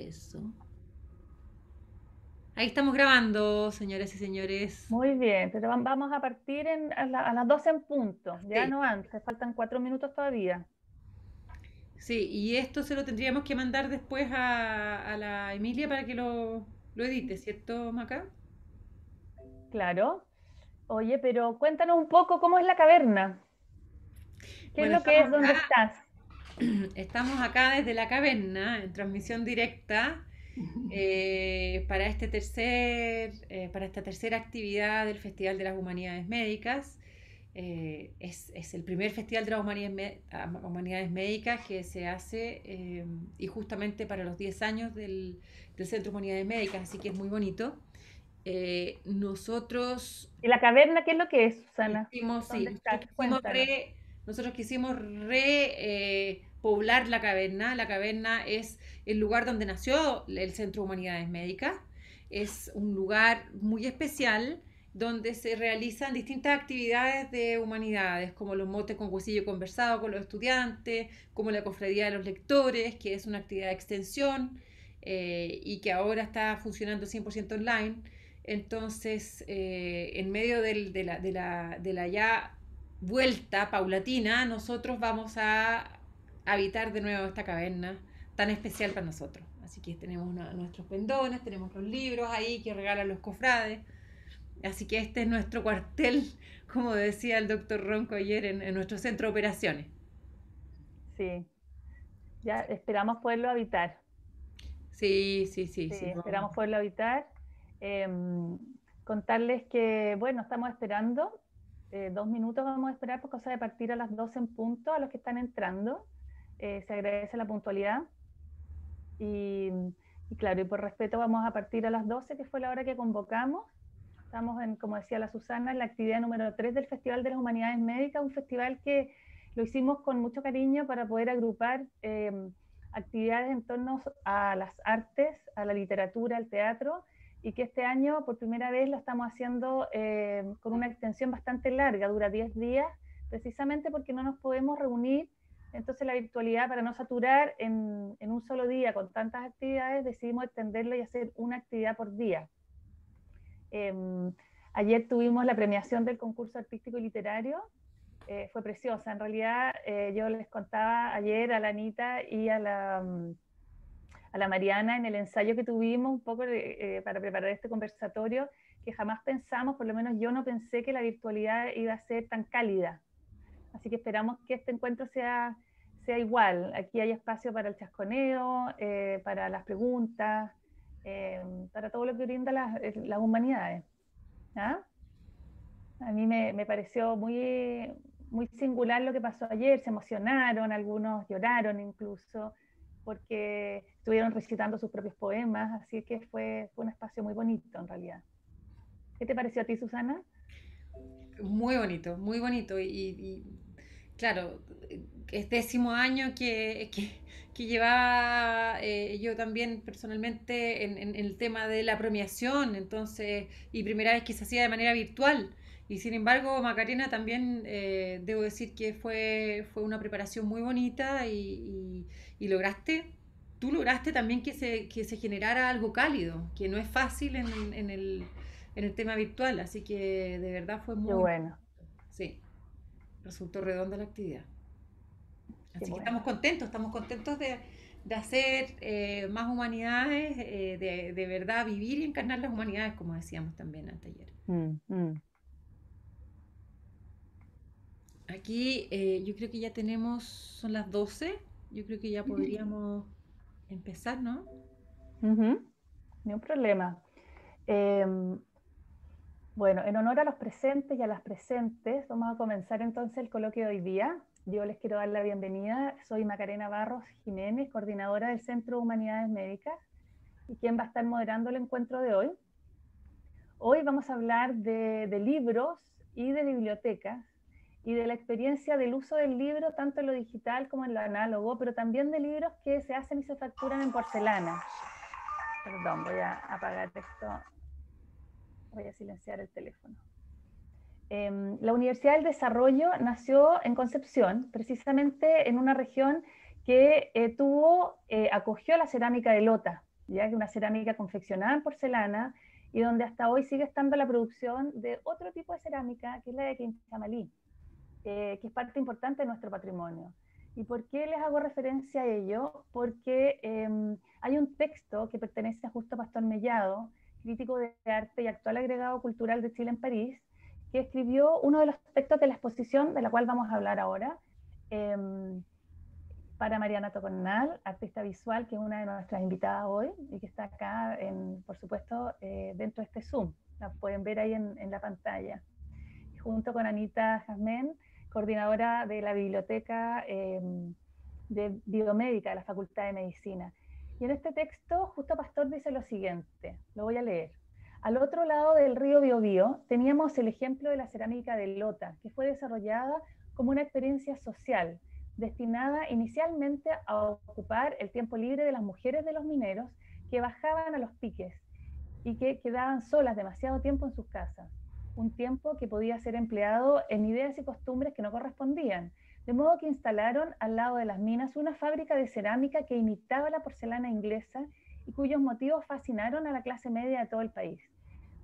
Eso. Ahí estamos grabando, señoras y señores. Muy bien, pero vamos a partir a las 12 en punto, ya Sí, no antes, faltan 4 minutos todavía. sí, y esto se lo tendríamos que mandar después a la Emilia para que lo edite, ¿cierto, Maca? Claro. Oye, pero cuéntanos un poco cómo es la caverna. ¿Qué es Bueno, lo que es? ¿Dónde estás? estamos acá desde la caverna en transmisión directa para esta tercera actividad del Festival de las Humanidades Médicas. Es el primer Festival de las Humanidades Médicas que se hace y justamente para los 10 años del Centro de Humanidades Médicas, así que es muy bonito. Nosotros ¿Y la caverna qué es lo que es, Susana? quisimos, sí, ¿Dónde estás? Cuéntanos. nosotros quisimos poblar la caverna. La caverna es el lugar donde nació el Centro de Humanidades Médicas. Es un lugar muy especial donde se realizan distintas actividades de humanidades, como los motes con huesillo conversado con los estudiantes, como la cofradía de los lectores, que es una actividad de extensión y que ahora está funcionando 100% online. Entonces, en medio de la ya vuelta paulatina, nosotros vamos a habitar de nuevo esta caverna tan especial para nosotros. Así que tenemos nuestros pendones, tenemos los libros ahí que regalan los cofrades. Así que este es nuestro cuartel, como decía el doctor Ronco ayer, en nuestro centro de operaciones. Sí, ya esperamos poderlo habitar. Sí, sí, sí, Sí, sí. Vamos. esperamos poderlo habitar. Em, Contarles que, bueno, estamos esperando. 2 minutos vamos a esperar por cosa de partir a las 12 en punto a los que están entrando. Se agradece la puntualidad. Y, y claro, y por respeto vamos a partir a las 12, que fue la hora que convocamos. Estamos en, como decía la Susana, en la actividad número 3 del Festival de las Humanidades Médicas, un festival que lo hicimos con mucho cariño para poder agrupar actividades en torno a las artes, a la literatura, al teatro, y que este año por primera vez lo estamos haciendo con una extensión bastante larga, dura 10 días, precisamente porque no nos podemos reunir. Entonces la virtualidad, para no saturar en un solo día con tantas actividades, decidimos extenderlo y hacer una actividad por día. Eh, Ayer tuvimos la premiación del concurso artístico y literario. Fue preciosa. En realidad, yo les contaba ayer a la Anita y a la Mariana en el ensayo que tuvimos un poco para preparar este conversatorio, que jamás pensamos, por lo menos yo no pensé que la virtualidad iba a ser tan cálida. Así que esperamos que este encuentro sea igual. Aquí hay espacio para el chasconeo, para las preguntas, para todo lo que brinda las humanidades. ¿Ah? A mí me pareció muy singular lo que pasó ayer, se emocionaron, algunos lloraron incluso, porque estuvieron recitando sus propios poemas, así que fue un espacio muy bonito en realidad. ¿Qué te pareció a ti, Susana? Muy bonito, muy bonito. Claro, es 10.º año que llevaba yo también personalmente en el tema de la premiación, entonces, y primera vez que se hacía de manera virtual. Y sin embargo, Macarena también debo decir que fue una preparación muy bonita y tú lograste también que se generara algo cálido, que no es fácil en el tema virtual, así que de verdad fue Qué muy, bueno, sí, resultó redonda la actividad. qué Así que bueno. estamos contentos de hacer más humanidades, de verdad vivir y encarnar las humanidades, como decíamos también antes ayer. Mm, mm. Aquí yo creo que ya tenemos, son las 12, yo creo que ya podríamos empezar, ¿no? Ujú, ni un problema. Em, Bueno, en honor a los presentes y a las presentes, vamos a comenzar entonces el coloquio de hoy día. Yo les quiero dar la bienvenida. Soy Macarena Barros Jiménez, coordinadora del Centro de Humanidades Médicas, y quien va a estar moderando el encuentro de hoy. Hoy vamos a hablar de libros y de bibliotecas y de la experiencia del uso del libro, tanto en lo digital como en lo análogo, pero también de libros que se hacen y se facturan en porcelana. Perdón, voy a apagar esto, voy a silenciar el teléfono. La Universidad del Desarrollo nació en Concepción, precisamente en una región que acogió la cerámica de Lota. ya que es una cerámica confeccionada en porcelana y donde hasta hoy sigue estando la producción de otro tipo de cerámica, que es la de Quinchamalí, que es parte importante de nuestro patrimonio. ¿Y por qué les hago referencia a ello? Porque hay un texto que pertenece a Justo Pastor Mellado, crítico de arte y actual agregado cultural de Chile en París, que escribió uno de los textos de la exposición de la cual vamos a hablar ahora, para Mariana Tocornal, artista visual, que es una de nuestras invitadas hoy y que está acá, por supuesto, dentro de este Zoom. La pueden ver ahí en la pantalla. Junto con Anita Jasmén, coordinadora de la Biblioteca de Biomédica de la Facultad de Medicina. Y en este texto, Justo Pastor dice lo siguiente, lo voy a leer. Al otro lado del río Biobío teníamos el ejemplo de la cerámica de Lota, que fue desarrollada como una experiencia social, destinada inicialmente a ocupar el tiempo libre de las mujeres de los mineros que bajaban a los piques y que quedaban solas demasiado tiempo en sus casas, un tiempo que podía ser empleado en ideas y costumbres que no correspondían, de modo que instalaron al lado de las minas una fábrica de cerámica que imitaba la porcelana inglesa y cuyos motivos fascinaron a la clase media de todo el país.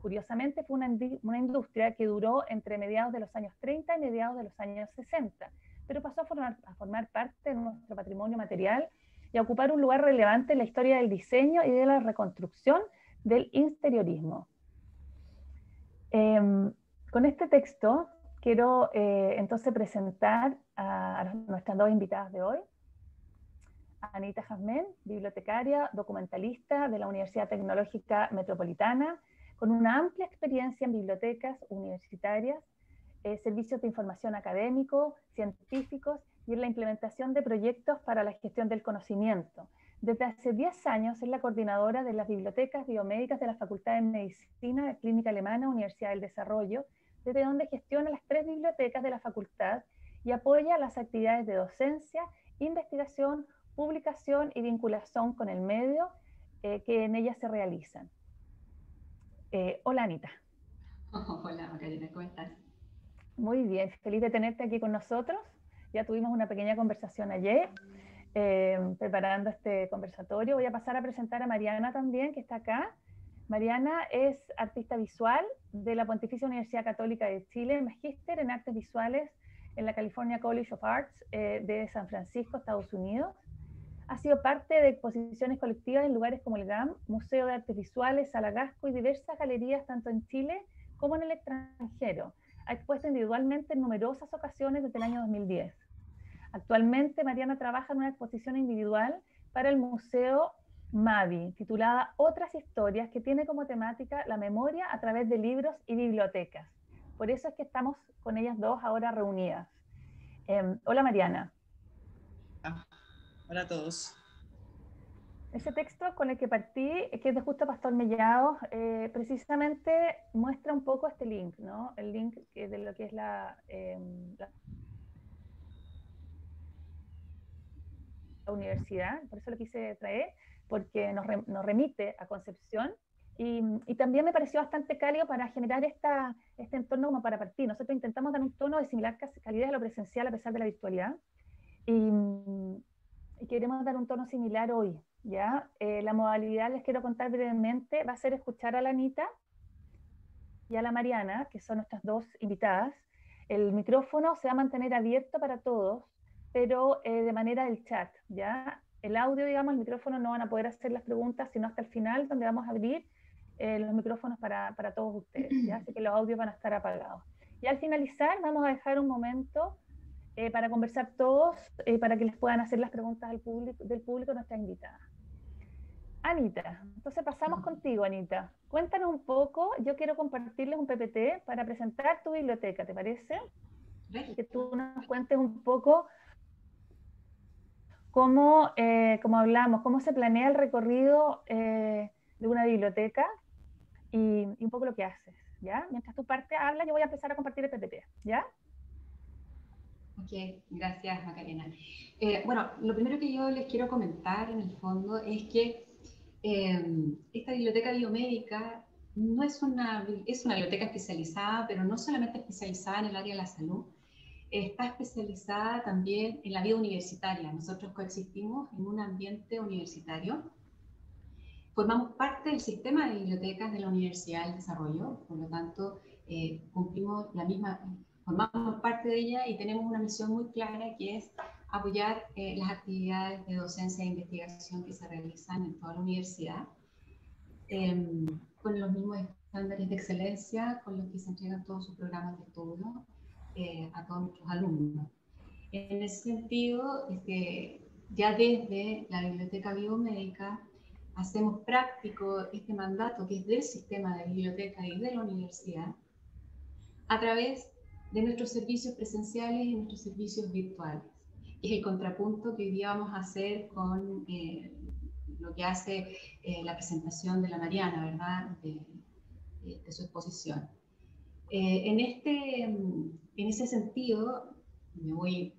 Curiosamente fue una industria que duró entre mediados de los años 30 y mediados de los años 60, pero pasó a formar parte de nuestro patrimonio material y a ocupar un lugar relevante en la historia del diseño y de la reconstrucción del interiorismo. Con este texto quiero entonces presentar a nuestras dos invitadas de hoy. Anita Jasmén, bibliotecaria, documentalista de la Universidad Tecnológica Metropolitana, con una amplia experiencia en bibliotecas universitarias, servicios de información académico, científicos y en la implementación de proyectos para la gestión del conocimiento. Desde hace 10 años es la coordinadora de las bibliotecas biomédicas de la Facultad de Medicina de Clínica Alemana, Universidad del Desarrollo, desde donde gestiona las 3 bibliotecas de la facultad y apoya las actividades de docencia, investigación, publicación y vinculación con el medio que en ellas se realizan. Hola, Anita. Hola, Macarena, ¿cómo estás? Muy bien, feliz de tenerte aquí con nosotros. Ya tuvimos una pequeña conversación ayer, preparando este conversatorio. Voy a pasar a presentar a Mariana también, que está acá. Mariana es artista visual de la Pontificia Universidad Católica de Chile, magíster en artes visuales en la California College of Arts de San Francisco, Estados Unidos. Ha sido parte de exposiciones colectivas en lugares como el GAM, Museo de Artes Visuales, Sala Gasco y diversas galerías tanto en Chile como en el extranjero. Ha expuesto individualmente en numerosas ocasiones desde el año 2010. Actualmente, Mariana trabaja en una exposición individual para el Museo MAVI, titulada Otras Historias, que tiene como temática la memoria a través de libros y bibliotecas. Por eso es que estamos con ellas dos ahora reunidas. Hola, Mariana. Hola a todos. Ese texto con el que partí, que es de Justo Pastor Mellado, precisamente muestra un poco este link, ¿no? El link de lo que es la universidad, por eso lo quise traer, porque nos remite a Concepción, y también me pareció bastante cálido para generar este entorno como para partir. Nosotros intentamos dar un tono de similar calidez a lo presencial a pesar de la virtualidad, y queremos dar un tono similar hoy, ¿ya? La modalidad, les quiero contar brevemente, va a ser escuchar a la Anita y a la Mariana, que son nuestras dos invitadas. El micrófono se va a mantener abierto para todos, pero de manera del chat, ¿ya? El audio, digamos, el micrófono no van a poder hacer las preguntas, sino hasta el final, donde vamos a abrir los micrófonos para todos ustedes, ¿ya? Así que los audios van a estar apagados. Y al finalizar, vamos a dejar un momento para conversar todos, para que les puedan hacer las preguntas del público nuestras invitadas. Anita, entonces pasamos contigo, Anita. Cuéntanos un poco, yo quiero compartirles un PPT para presentar tu biblioteca, ¿te parece? Y que tú nos cuentes un poco cómo hablamos, cómo se planea el recorrido de una biblioteca y un poco lo que haces, ¿ya? Mientras tu parte habla, yo voy a empezar a compartir el PPT, ¿ya? Ok, gracias, Macarena. Bueno, lo primero que yo les quiero comentar en el fondo es que esta biblioteca biomédica no es una biblioteca especializada, pero no solamente especializada en el área de la salud, está especializada también en la vida universitaria. Nosotros coexistimos en un ambiente universitario formamos parte del sistema de bibliotecas de la Universidad del Desarrollo, por lo tanto, cumplimos formamos parte de ella y tenemos una misión muy clara que es apoyar las actividades de docencia e investigación que se realizan en toda la universidad, con los mismos estándares de excelencia con los que se entregan todos sus programas de estudio a todos nuestros alumnos. En ese sentido, ya desde la Biblioteca Biomédica hacemos práctico este mandato que es del sistema de biblioteca y de la universidad a través de nuestros servicios presenciales y nuestros servicios virtuales. Es el contrapunto que hoy día vamos a hacer con lo que hace la presentación de la Mariana, ¿verdad? De su exposición. En ese sentido, voy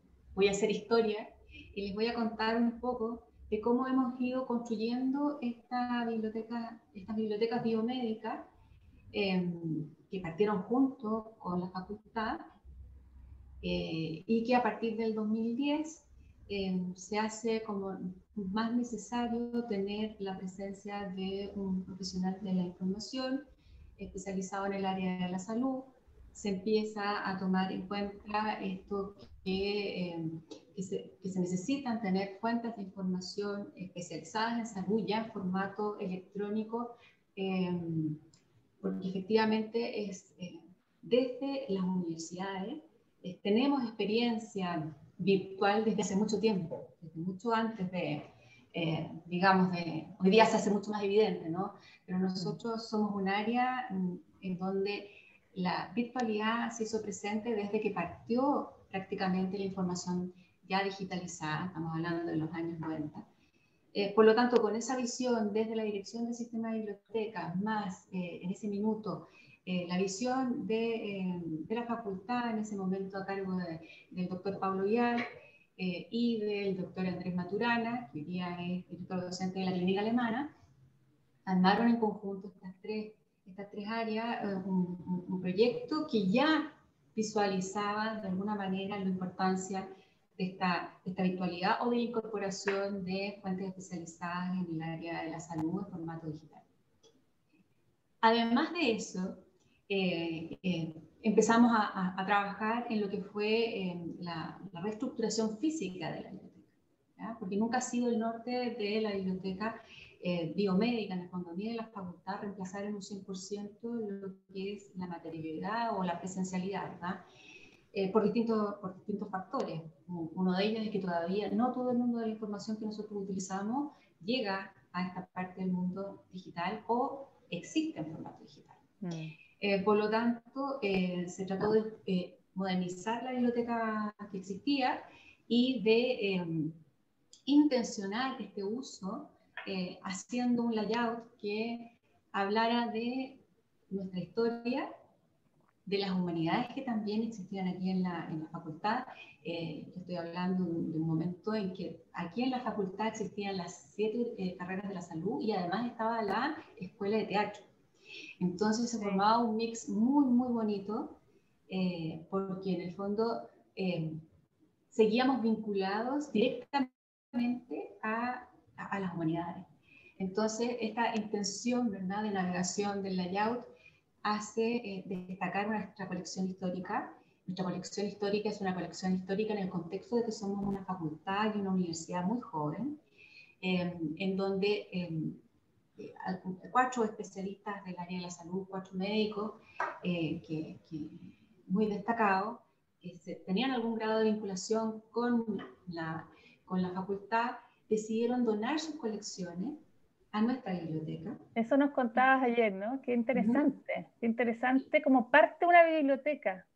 a hacer historia y les voy a contar un poco de cómo hemos ido construyendo estas bibliotecas biomédicas que partieron junto con la facultad y que a partir del 2010 se hace como más necesario tener la presencia de un profesional de la información especializado en el área de la salud. Se empieza a tomar en cuenta esto que se necesitan tener fuentes de información especializadas en salud ya en formato electrónico, porque efectivamente desde las universidades tenemos experiencia virtual desde hace mucho tiempo, desde mucho antes digamos, hoy día se hace mucho más evidente, ¿no? Pero nosotros somos un área en donde la virtualidad se hizo presente desde que partió prácticamente la información ya digitalizada, estamos hablando de los años 90. Por lo tanto, con esa visión desde la Dirección del Sistema de Bibliotecas, más en ese minuto la visión de la facultad, en ese momento a cargo del doctor Pablo Vial y del doctor Andrés Maturana, que hoy día es director docente de la Clínica Alemana, armaron en conjunto estas tres áreas, un proyecto que ya visualizaba de alguna manera la importancia de esta virtualidad o de la incorporación de fuentes especializadas en el área de la salud en formato digital. Además de eso, empezamos a trabajar en lo que fue la reestructuración física de la biblioteca, ¿ya? Porque nunca ha sido el norte de la biblioteca biomédica, en el fondo, ni de la facultad, reemplazar en un 100% lo que es la materialidad o la presencialidad, ¿verdad? Por distintos factores. Uno de ellos es que todavía no todo el mundo de la información que nosotros utilizamos llega a esta parte del mundo digital o existe en formato digital. Por lo tanto, se trató de modernizar la biblioteca que existía y de intencionar este uso haciendo un layout que hablara de nuestra historia, de las humanidades que también existían aquí en la facultad. Estoy hablando de un momento en que aquí en la facultad existían las 7 carreras de la salud y además estaba la escuela de teatro. Entonces se formaba un mix muy, muy bonito, porque en el fondo seguíamos vinculados directamente a las humanidades. Entonces esta intención, ¿verdad?, de navegación del layout hace destacar nuestra colección histórica. Nuestra colección histórica es una colección histórica en el contexto de que somos una facultad y una universidad muy joven, en donde 4 especialistas del área de la salud, 4 médicos que muy destacados, tenían algún grado de vinculación con la facultad, decidieron donar sus colecciones a nuestra biblioteca. Eso nos contabas ayer, ¿no? Qué interesante como parte de una biblioteca.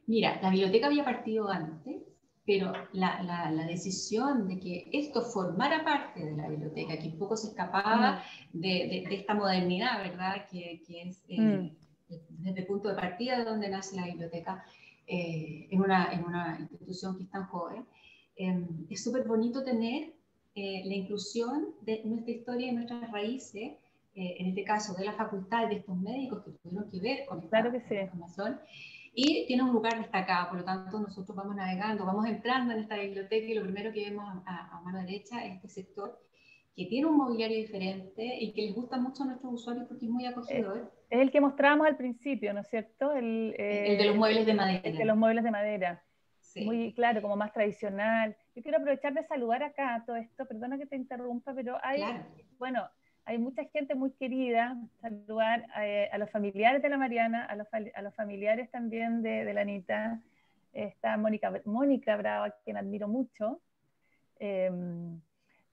Mira, la biblioteca había partido antes, pero la decisión de que esto formara parte de la biblioteca, que un poco se escapaba de esta modernidad, ¿verdad? Que es desde el punto de partida de donde nace la biblioteca, en una institución que es tan joven. Es súper bonito tener la inclusión de nuestra historia y nuestras raíces, en este caso de la facultad, de estos médicos que tuvieron que ver con esta información. Y tiene un lugar destacado, por lo tanto nosotros vamos navegando, vamos entrando en esta biblioteca y lo primero que vemos a mano derecha es este sector que tiene un mobiliario diferente y que les gusta mucho a nuestros usuarios porque es muy acogedor. Es el que mostrábamos al principio, ¿no es cierto? El de los muebles de madera. El de los muebles de madera. Sí. Muy claro, como más tradicional. Yo quiero aprovechar de saludar acá todo esto, perdona que te interrumpa, pero hay, claro. Bueno, hay mucha gente muy querida, saludar a los familiares de la Mariana, a los familiares también de la Anita. Está Mónica Bravo, a quien admiro mucho.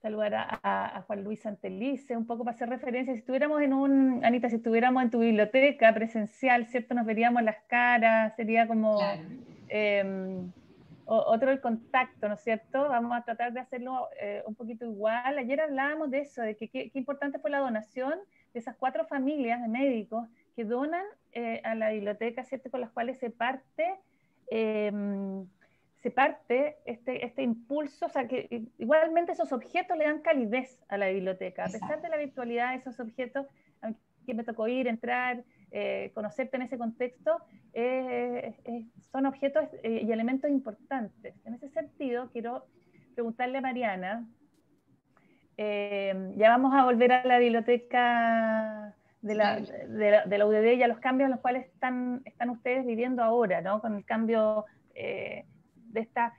Saludar a Juan Luis Santelice, un poco para hacer referencia. Si estuviéramos Anita, si estuviéramos en tu biblioteca presencial, ¿cierto? Nos veríamos las caras, sería como claro. Otro el contacto, ¿no es cierto? Vamos a tratar de hacerlo un poquito igual. Ayer hablábamos de eso, de que qué importante fue la donación de esas 4 familias de médicos que donan a la biblioteca, ¿cierto? Con las cuales se parte este impulso, o sea, que igualmente esos objetos le dan calidez a la biblioteca. A pesar de la virtualidad, esos objetos, que me tocó entrar, conocerte en ese contexto, son objetos y elementos importantes. En ese sentido, quiero preguntarle a Mariana, ya vamos a volver a la biblioteca de la UDD y a los cambios en los cuales están ustedes viviendo ahora, ¿no? Con el cambio de esta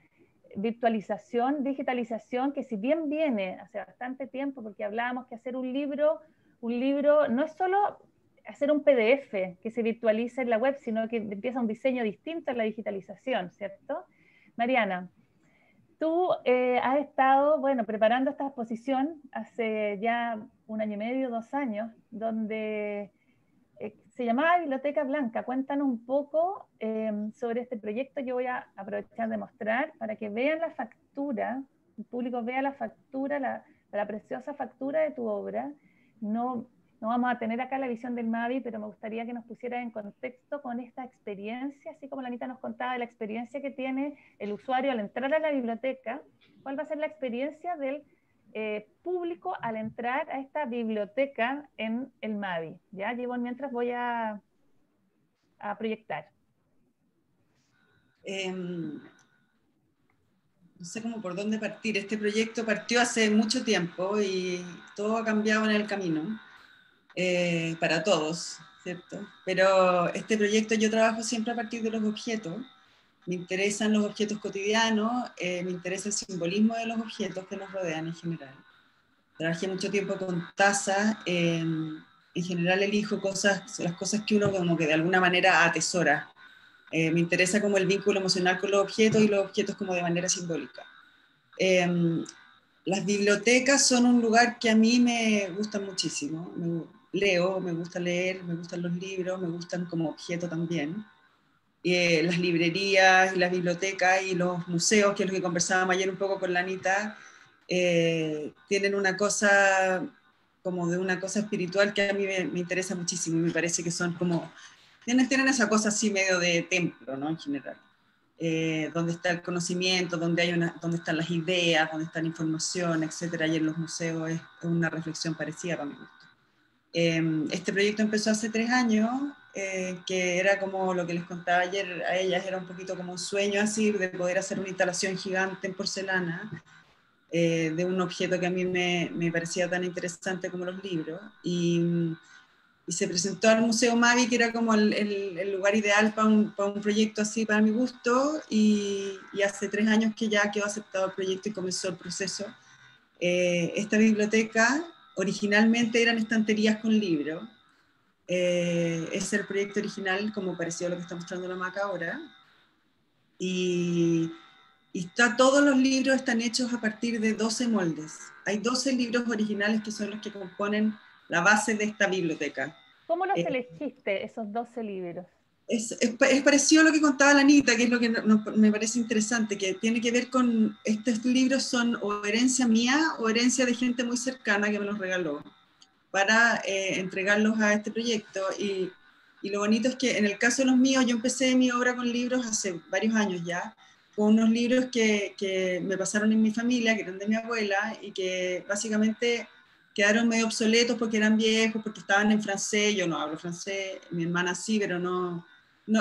virtualización, digitalización, que si bien viene hace bastante tiempo, porque hablábamos que hacer un libro no es solo hacer un PDF que se virtualiza en la web, sino que empieza un diseño distinto en la digitalización, ¿cierto? Mariana, tú has estado, preparando esta exposición hace ya 1 año y medio, 2 años, donde se llamaba Biblioteca Blanca. Cuéntanos un poco sobre este proyecto. Yo voy a aprovechar de mostrar para que vean la factura, el público vea la factura, la preciosa factura de tu obra. No vamos a tener acá la visión del Mavi, pero me gustaría que nos pusieras en contexto con esta experiencia, así como la Anita nos contaba de la experiencia que tiene el usuario al entrar a la biblioteca. ¿Cuál va a ser la experiencia del público al entrar a esta biblioteca en el Mavi? Ya, llevo mientras voy a proyectar. No sé cómo por dónde partir. Este proyecto partió hace mucho tiempo y todo ha cambiado en el camino, para todos, ¿cierto? Pero este proyecto yo trabajo siempre a partir de los objetos. Me interesan los objetos cotidianos, me interesa el simbolismo de los objetos que nos rodean en general. Trabajé mucho tiempo con tazas, en general elijo las cosas que uno como que de alguna manera atesora. Me interesa como el vínculo emocional con los objetos y los objetos como de manera simbólica. Las bibliotecas son un lugar que a mí me gusta muchísimo. Leo, me gusta leer, me gustan los libros, me gustan como objeto también. Las librerías, las bibliotecas y los museos, que es lo que conversábamos ayer un poco con la Anita, tienen una cosa como de una cosa espiritual que a mí me interesa muchísimo y me parece que son como, tienen esa cosa así medio de templo, ¿no? En general, donde está el conocimiento, donde están las ideas, donde está la información, etcétera, y en los museos es una reflexión parecida para mi gusto. Este proyecto empezó hace 3 años, que era como lo que les contaba ayer a ellas, era un poquito como un sueño así, de poder hacer una instalación gigante en porcelana, de un objeto que a mí me parecía tan interesante como los libros, y se presentó al Museo Mavi, que era como el lugar ideal para un proyecto así para mi gusto, y hace 3 años que ya quedó aceptado el proyecto y comenzó el proceso. Esta biblioteca originalmente eran estanterías con libros, ese es el proyecto original, como pareció lo que está mostrando la Maca ahora, y todos los libros están hechos a partir de 12 moldes. Hay 12 libros originales que son los que componen la base de esta biblioteca. ¿Cómo los elegiste, esos 12 libros? Es parecido a lo que contaba la Anita, que es lo que me parece interesante, que tiene que ver con, estos libros son o herencia mía o herencia de gente muy cercana que me los regaló para entregarlos a este proyecto, y lo bonito es que en el caso de los míos, yo empecé mi obra con libros hace varios años ya, con unos libros que me pasaron en mi familia, que eran de mi abuela, y que básicamente quedaron medio obsoletos porque eran viejos, porque estaban en francés. Yo no hablo francés, mi hermana sí, pero no,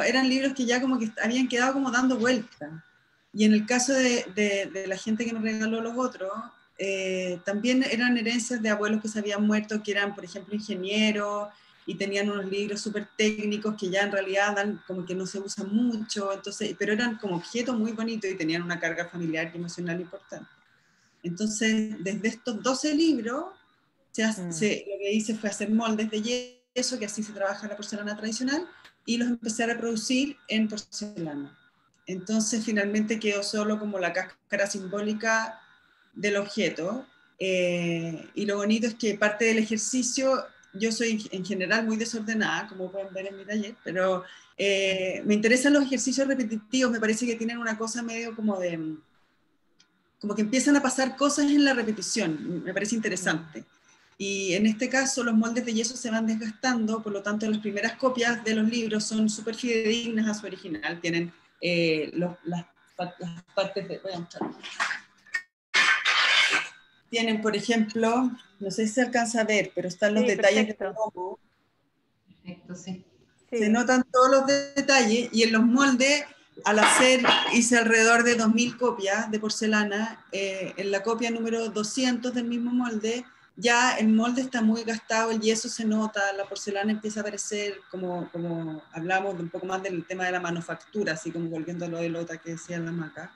eran libros que ya como que habían quedado como dando vuelta. Y en el caso de la gente que me regaló los otros, también eran herencias de abuelos que se habían muerto, que eran, por ejemplo, ingenieros, y tenían unos libros súper técnicos que ya en realidad como que no se usan mucho, entonces, pero eran como objetos muy bonitos y tenían una carga familiar y emocional importante. Entonces, desde estos 12 libros, lo que hice fue hacer moldes de yeso, que así se trabaja la porcelana tradicional, y los empecé a reproducir en porcelana. Entonces, finalmente quedó solo como la cáscara simbólica del objeto. Y lo bonito es que parte del ejercicio, yo soy en general muy desordenada, como pueden ver en mi taller, pero me interesan los ejercicios repetitivos, me parece que tienen una cosa medio como que empiezan a pasar cosas en la repetición, me parece interesante. Y en este caso los moldes de yeso se van desgastando, por lo tanto las primeras copias de los libros son súper fidedignas a su original, tienen las partes de... Voy a mostrar. Tienen, por ejemplo, no sé si se alcanza a ver, pero están los detalles del lomo. Perfecto, sí. Se notan todos los detalles, y en los moldes, al hacer, hice alrededor de 2000 copias de porcelana. En la copia número 200 del mismo molde, ya el molde está muy gastado, el yeso se nota, la porcelana empieza a aparecer, como hablamos un poco más del tema de la manufactura, así como volviendo a lo de Lota que decía la Maca.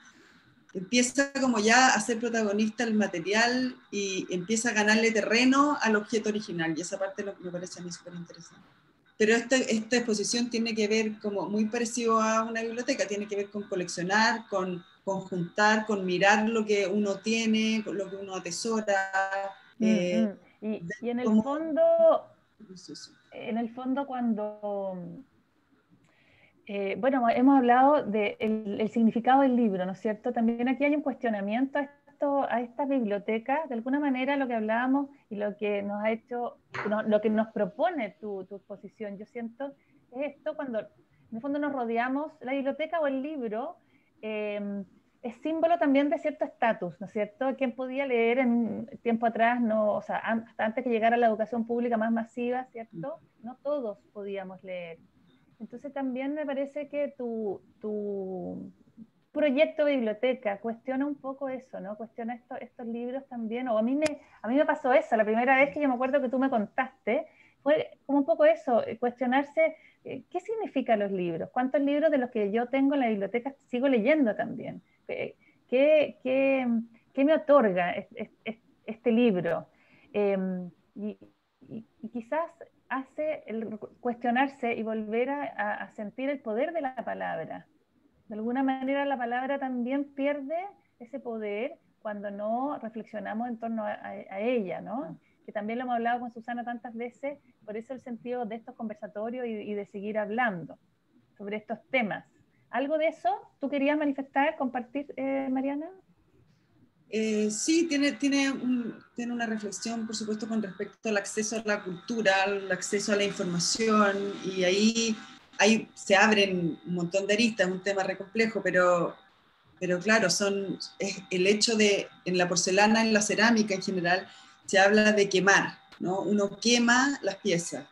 Empieza como ya a ser protagonista el material y empieza a ganarle terreno al objeto original, y esa parte me parece a mí súper interesante. Pero esta exposición tiene que ver, como muy parecido a una biblioteca, tiene que ver con coleccionar, con juntar, con mirar lo que uno tiene, con lo que uno atesora. Y en el fondo cuando... bueno, hemos hablado del significado del libro, ¿no es cierto? También aquí hay un cuestionamiento a esta biblioteca. De alguna manera lo que hablábamos y lo que nos ha hecho, lo que nos propone tu exposición, yo siento, es esto cuando en el fondo nos rodeamos, la biblioteca o el libro es símbolo también de cierto estatus, ¿no es cierto? Quien podía leer en tiempo atrás, no, o sea, hasta antes que llegara la educación pública más masiva, ¿cierto? No todos podíamos leer. Entonces también me parece que tu proyecto de biblioteca cuestiona un poco eso, ¿no? Cuestiona estos libros también, o a mí me pasó eso, la primera vez que yo me acuerdo que tú me contaste, fue como un poco eso, cuestionarse qué significan los libros, cuántos libros de los que yo tengo en la biblioteca sigo leyendo también, qué me otorga este libro. Y, y quizás hace el cuestionarse y volver a sentir el poder de la palabra. De alguna manera la palabra también pierde ese poder cuando no reflexionamos en torno a ella, ¿no? Que también lo hemos hablado con Susana tantas veces, por eso el sentido de estos conversatorios y de seguir hablando sobre estos temas. ¿Algo de eso tú querías manifestar, compartir, Mariana? Sí, tiene una reflexión, por supuesto, con respecto al acceso a la cultura, al acceso a la información, y ahí se abren un montón de aristas, es un tema re complejo, pero claro, es el hecho de, en la porcelana, en la cerámica en general, se habla de quemar, ¿no? Uno quema las piezas,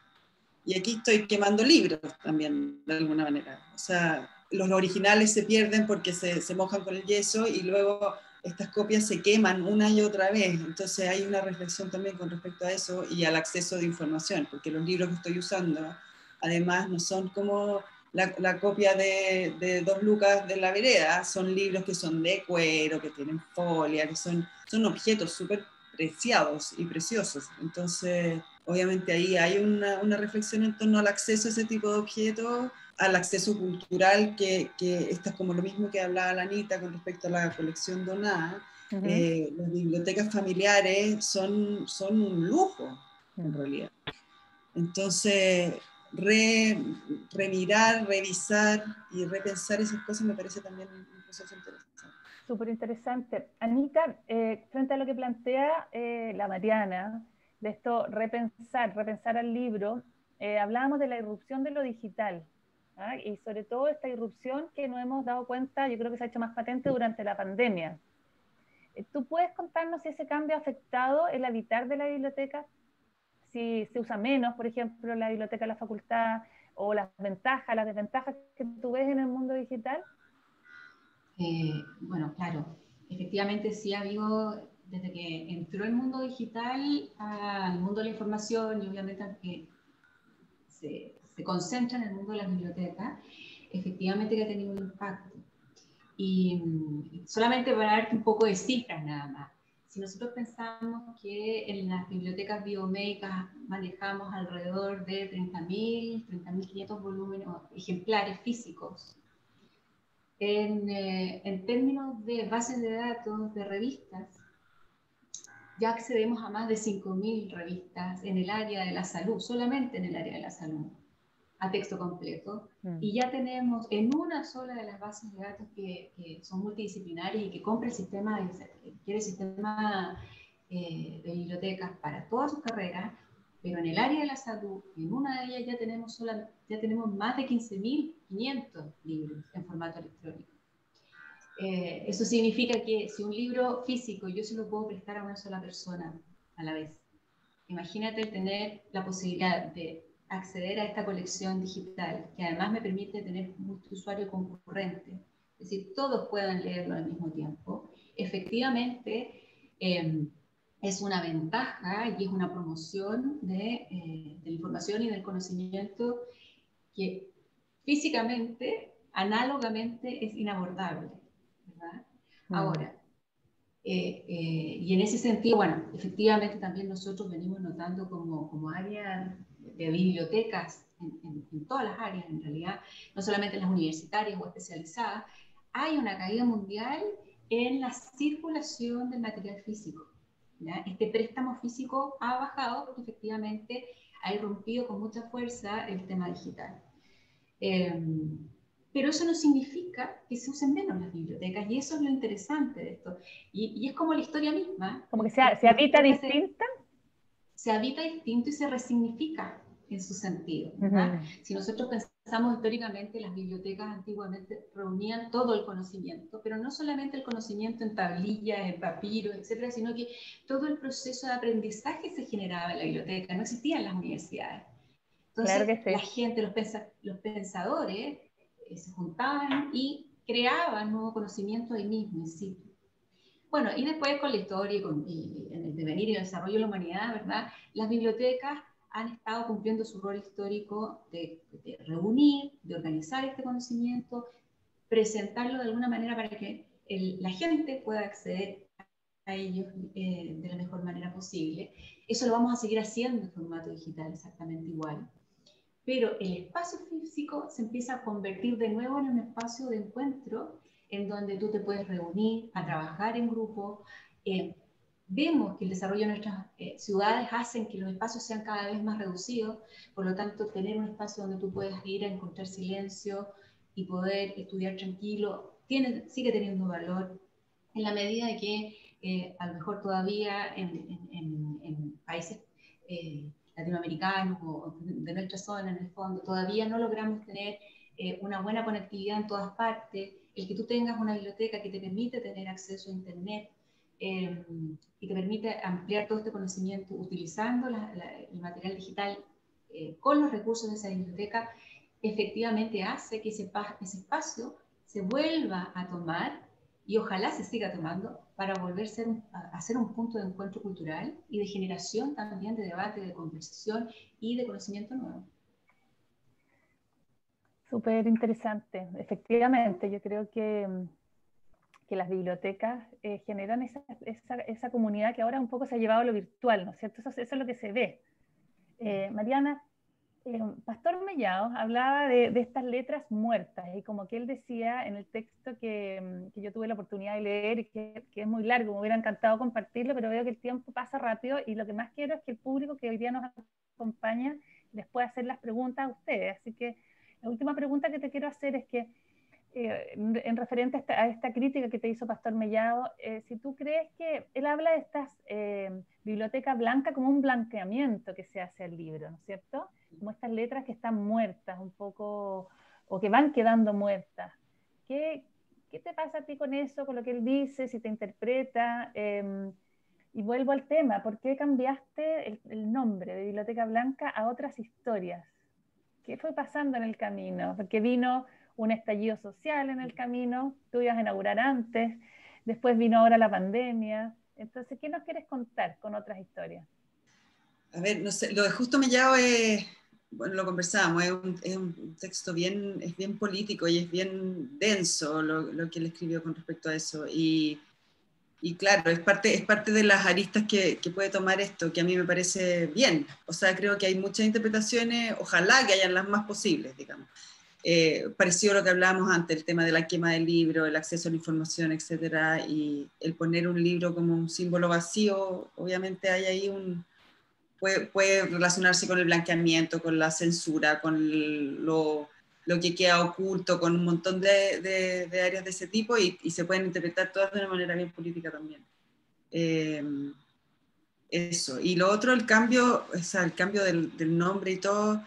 y aquí estoy quemando libros también, de alguna manera. O sea, los originales se pierden porque se mojan con el yeso, y luego estas copias se queman una y otra vez. Entonces hay una reflexión también con respecto a eso y al acceso de información, porque los libros que estoy usando, además, no son como la copia de 2 lucas de la vereda, son libros que son de cuero, que tienen folia, que son objetos súper preciados y preciosos. Entonces, obviamente ahí hay una reflexión en torno al acceso a ese tipo de objetos, al acceso cultural, que esto es como lo mismo que hablaba la Anita con respecto a la colección donada. Las bibliotecas familiares son un lujo, en realidad. Entonces, remirar, revisar y repensar esas cosas me parece también un proceso interesante. Súper interesante. Anita, frente a lo que plantea la Mariana, de esto repensar al libro, hablábamos de la irrupción de lo digital, ¿ah? Y sobre todo esta irrupción que nos hemos dado cuenta, yo creo que se ha hecho más patente durante la pandemia. ¿Tú puedes contarnos si ese cambio ha afectado el habitar de la biblioteca? Si se usa menos, por ejemplo, la biblioteca de la facultad, o las ventajas, las desventajas que tú ves en el mundo digital. Bueno, claro, efectivamente sí ha habido desde que entró el mundo digital al mundo de la información y obviamente que se concentra en el mundo de las bibliotecas, efectivamente que ha tenido un impacto. Y solamente para darte un poco de cifras nada más, si nosotros pensamos que en las bibliotecas biomédicas manejamos alrededor de 30.500 volúmenes o ejemplares físicos, en términos de bases de datos de revistas, ya accedemos a más de 5.000 revistas en el área de la salud, solamente en el área de la salud, a texto completo. Y ya tenemos en una sola de las bases de datos que son multidisciplinarias y que compra el sistema de bibliotecas para todas sus carreras, pero en el área de la salud, en una de ellas ya tenemos más de 15.500 libros en formato electrónico. Eso significa que si un libro físico yo se lo puedo prestar a una sola persona a la vez, imagínate el tener la posibilidad de acceder a esta colección digital, que además me permite tener multiusuario concurrente, es decir, todos puedan leerlo al mismo tiempo. Efectivamente, es una ventaja y es una promoción de la información y del conocimiento que físicamente, análogamente, es inabordable, ¿verdad? Ahora, y en ese sentido, bueno, efectivamente también nosotros venimos notando como área de bibliotecas, en todas las áreas en realidad, no solamente en las universitarias o especializadas, hay una caída mundial en la circulación del material físico, ¿ya? Este préstamo físico ha bajado porque efectivamente ha irrumpido con mucha fuerza el tema digital. Pero eso no significa que se usen menos las bibliotecas, y eso es lo interesante de esto. Y es como la historia misma. Como que se habita distinta. Se habita distinto y se resignifica en su sentido, ¿verdad? Si nosotros pensamos históricamente, las bibliotecas antiguamente reunían todo el conocimiento, pero no solamente el conocimiento en tablillas, en papiros, etcétera, sino que todo el proceso de aprendizaje se generaba en la biblioteca, no existían las universidades. Entonces, claro que sí. la gente, los pensadores, se juntaban y creaban nuevo conocimiento ahí mismo, en sí. Bueno, y después con la historia y en el devenir y el desarrollo de la humanidad, ¿verdad? Las bibliotecas han estado cumpliendo su rol histórico de reunir, de organizar este conocimiento, presentarlo de alguna manera para que la gente pueda acceder a ellos de la mejor manera posible. Eso lo vamos a seguir haciendo en formato digital exactamente igual. Pero el espacio físico se empieza a convertir de nuevo en un espacio de encuentro en donde tú te puedes reunir, a trabajar en grupo. Vemos que el desarrollo de nuestras ciudades hacen que los espacios sean cada vez más reducidos, por lo tanto, tener un espacio donde tú puedas ir a encontrar silencio y poder estudiar tranquilo, sigue teniendo valor en la medida de que a lo mejor todavía en países latinoamericanos o de nuestra zona, en el fondo, todavía no logramos tener una buena conectividad en todas partes, el que tú tengas una biblioteca que te permite tener acceso a Internet y te permite ampliar todo este conocimiento utilizando el material digital con los recursos de esa biblioteca, efectivamente hace que ese espacio se vuelva a tomar y ojalá se siga tomando para volver a ser un punto de encuentro cultural y de generación también de debate, de conversación y de conocimiento nuevo. Súper interesante. Efectivamente, yo creo que las bibliotecas generan esa comunidad que ahora un poco se ha llevado a lo virtual, ¿no es cierto? Eso es lo que se ve. Mariana, Pastor Mellado hablaba de estas letras muertas, y como que él decía en el texto que yo tuve la oportunidad de leer, y que es muy largo, me hubiera encantado compartirlo, pero veo que el tiempo pasa rápido, y lo que más quiero es que el público que hoy día nos acompaña les pueda hacer las preguntas a ustedes. Así que la última pregunta que te quiero hacer es que, en referente a esta crítica que te hizo Pastor Mellado, si tú crees que él habla de estas bibliotecas blancas como un blanqueamiento que se hace al libro, ¿no es cierto? Como estas letras que están muertas un poco, o que van quedando muertas. ¿Qué te pasa a ti con eso, con lo que él dice, si te interpreta? Y vuelvo al tema, ¿por qué cambiaste el nombre de Biblioteca Blanca a Otras Historias? ¿Qué fue pasando en el camino? Porque vino un estallido social en el camino, tú ibas a inaugurar antes, después vino ahora la pandemia. Entonces, ¿qué nos quieres contar con otras historias? A ver, no sé, lo de Justo Mellado es, bueno, lo conversábamos, es un texto es bien político y es bien denso lo que él escribió con respecto a eso. Y claro, es parte de las aristas que puede tomar esto, que a mí me parece bien. O sea, creo que hay muchas interpretaciones, ojalá que hayan las más posibles, digamos. Parecido a lo que hablábamos antes, el tema de la quema del libro, el acceso a la información, etcétera, y el poner un libro como un símbolo vacío, obviamente hay ahí puede relacionarse con el blanqueamiento, con la censura, con lo que queda oculto, con un montón de áreas de ese tipo, y se pueden interpretar todas de una manera bien política también. Eso. Y lo otro, o sea, el cambio del nombre y todo,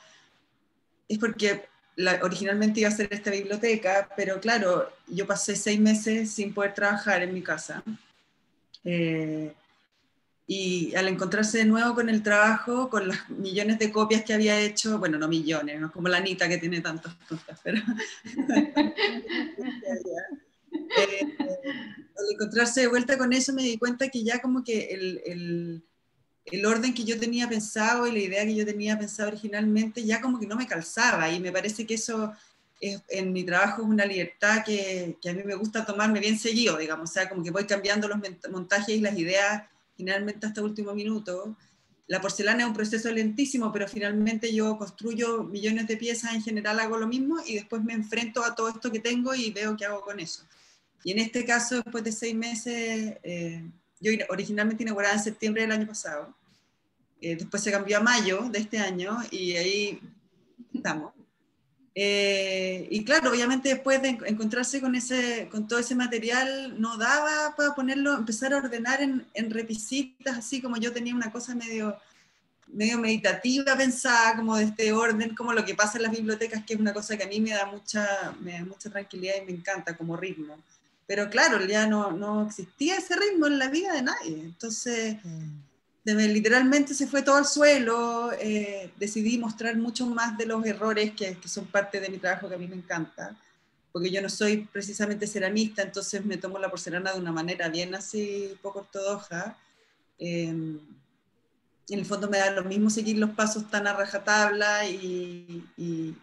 es porque originalmente iba a ser esta biblioteca, pero claro, yo pasé 6 meses sin poder trabajar en mi casa. Y al encontrarse de nuevo con el trabajo, con las millones de copias que había hecho, bueno, no millones, no como la Anita que tiene tantas cosas, pero al encontrarse de vuelta con eso me di cuenta que ya como que el orden que yo tenía pensado y la idea que yo tenía pensado originalmente ya como que no me calzaba, y me parece que eso en mi trabajo es una libertad que a mí me gusta tomarme bien seguido, digamos, o sea, como que voy cambiando los montajes y las ideas finalmente hasta último minuto. La porcelana es un proceso lentísimo, pero finalmente yo construyo millones de piezas, en general hago lo mismo y después me enfrento a todo esto que tengo y veo qué hago con eso. Y en este caso, después de 6 meses, yo originalmente inaugurada en septiembre del año pasado, después se cambió a mayo de este año y ahí estamos. Y claro, obviamente después de encontrarse con todo ese material, no daba para ponerlo, empezar a ordenar en repisitas, así como yo tenía una cosa medio meditativa pensada, como de este orden, como lo que pasa en las bibliotecas, que es una cosa que a mí me da mucha tranquilidad y me encanta como ritmo. Pero claro, ya no existía ese ritmo en la vida de nadie. Entonces, literalmente se fue todo al suelo. Decidí mostrar mucho más de los errores que son parte de mi trabajo, que a mí me encanta, porque yo no soy precisamente ceramista, entonces me tomo la porcelana de una manera bien así, poco ortodoxa. En el fondo me da lo mismo seguir los pasos tan a rajatabla, y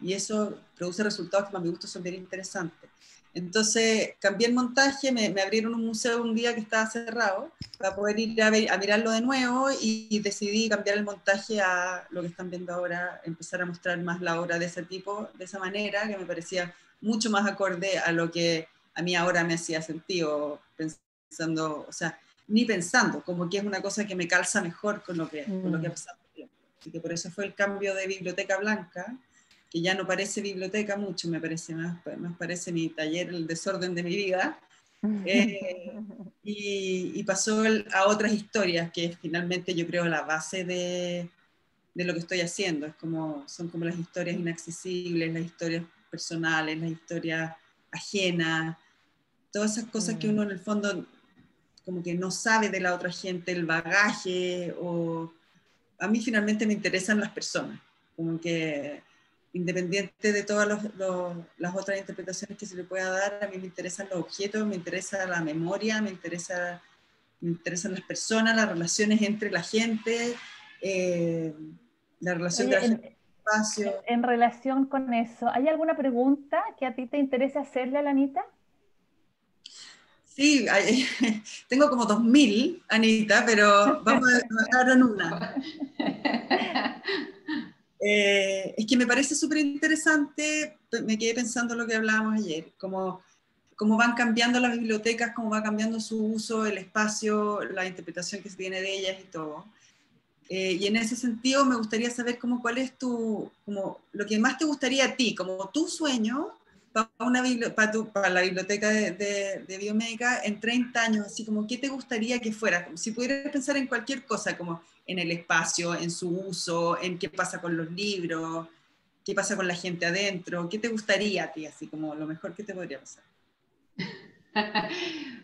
eso produce resultados que para mi gusto son bien interesantes. Entonces cambié el montaje, me abrieron un museo un día que estaba cerrado para poder ir a mirarlo de nuevo, y decidí cambiar el montaje a lo que están viendo ahora, empezar a mostrar más la obra de ese tipo, de esa manera, que me parecía mucho más acorde a lo que a mí ahora me hacía sentido, pensando, o sea, ni pensando, como que es una cosa que me calza mejor con lo que ha pasado. Así que por eso fue el cambio de biblioteca blanca, que ya no parece biblioteca mucho, me parece más parece mi taller, el desorden de mi vida, y pasó a otras historias, que finalmente yo creo la base de lo que estoy haciendo. Son como las historias inaccesibles, las historias personales, las historias ajenas, todas esas cosas que uno en el fondo como que no sabe de la otra gente, el bagaje, o a mí finalmente me interesan las personas, como que independiente de todas las otras interpretaciones que se le pueda dar, a mí me interesan los objetos, me interesa la memoria, me interesan las personas, las relaciones entre la gente, eh, la relación de Oye, la gente con el espacio. en relación con eso, ¿hay alguna pregunta que a ti te interese hacerle a la Anita? Sí, tengo como 2000, Anita, pero vamos a dejarlo en una. Es que me parece súper interesante, me quedé pensando lo que hablábamos ayer, cómo van cambiando las bibliotecas, cómo va cambiando su uso, el espacio, la interpretación que se tiene de ellas y todo. Y en ese sentido me gustaría saber cuál es como lo que más te gustaría a ti, como tu sueño para la biblioteca de biomédica en 30 años, así como qué te gustaría que fuera, como si pudieras pensar en cualquier cosa, como en el espacio, en su uso, en qué pasa con los libros, qué pasa con la gente adentro, qué te gustaría a ti, así como lo mejor que te podría pasar.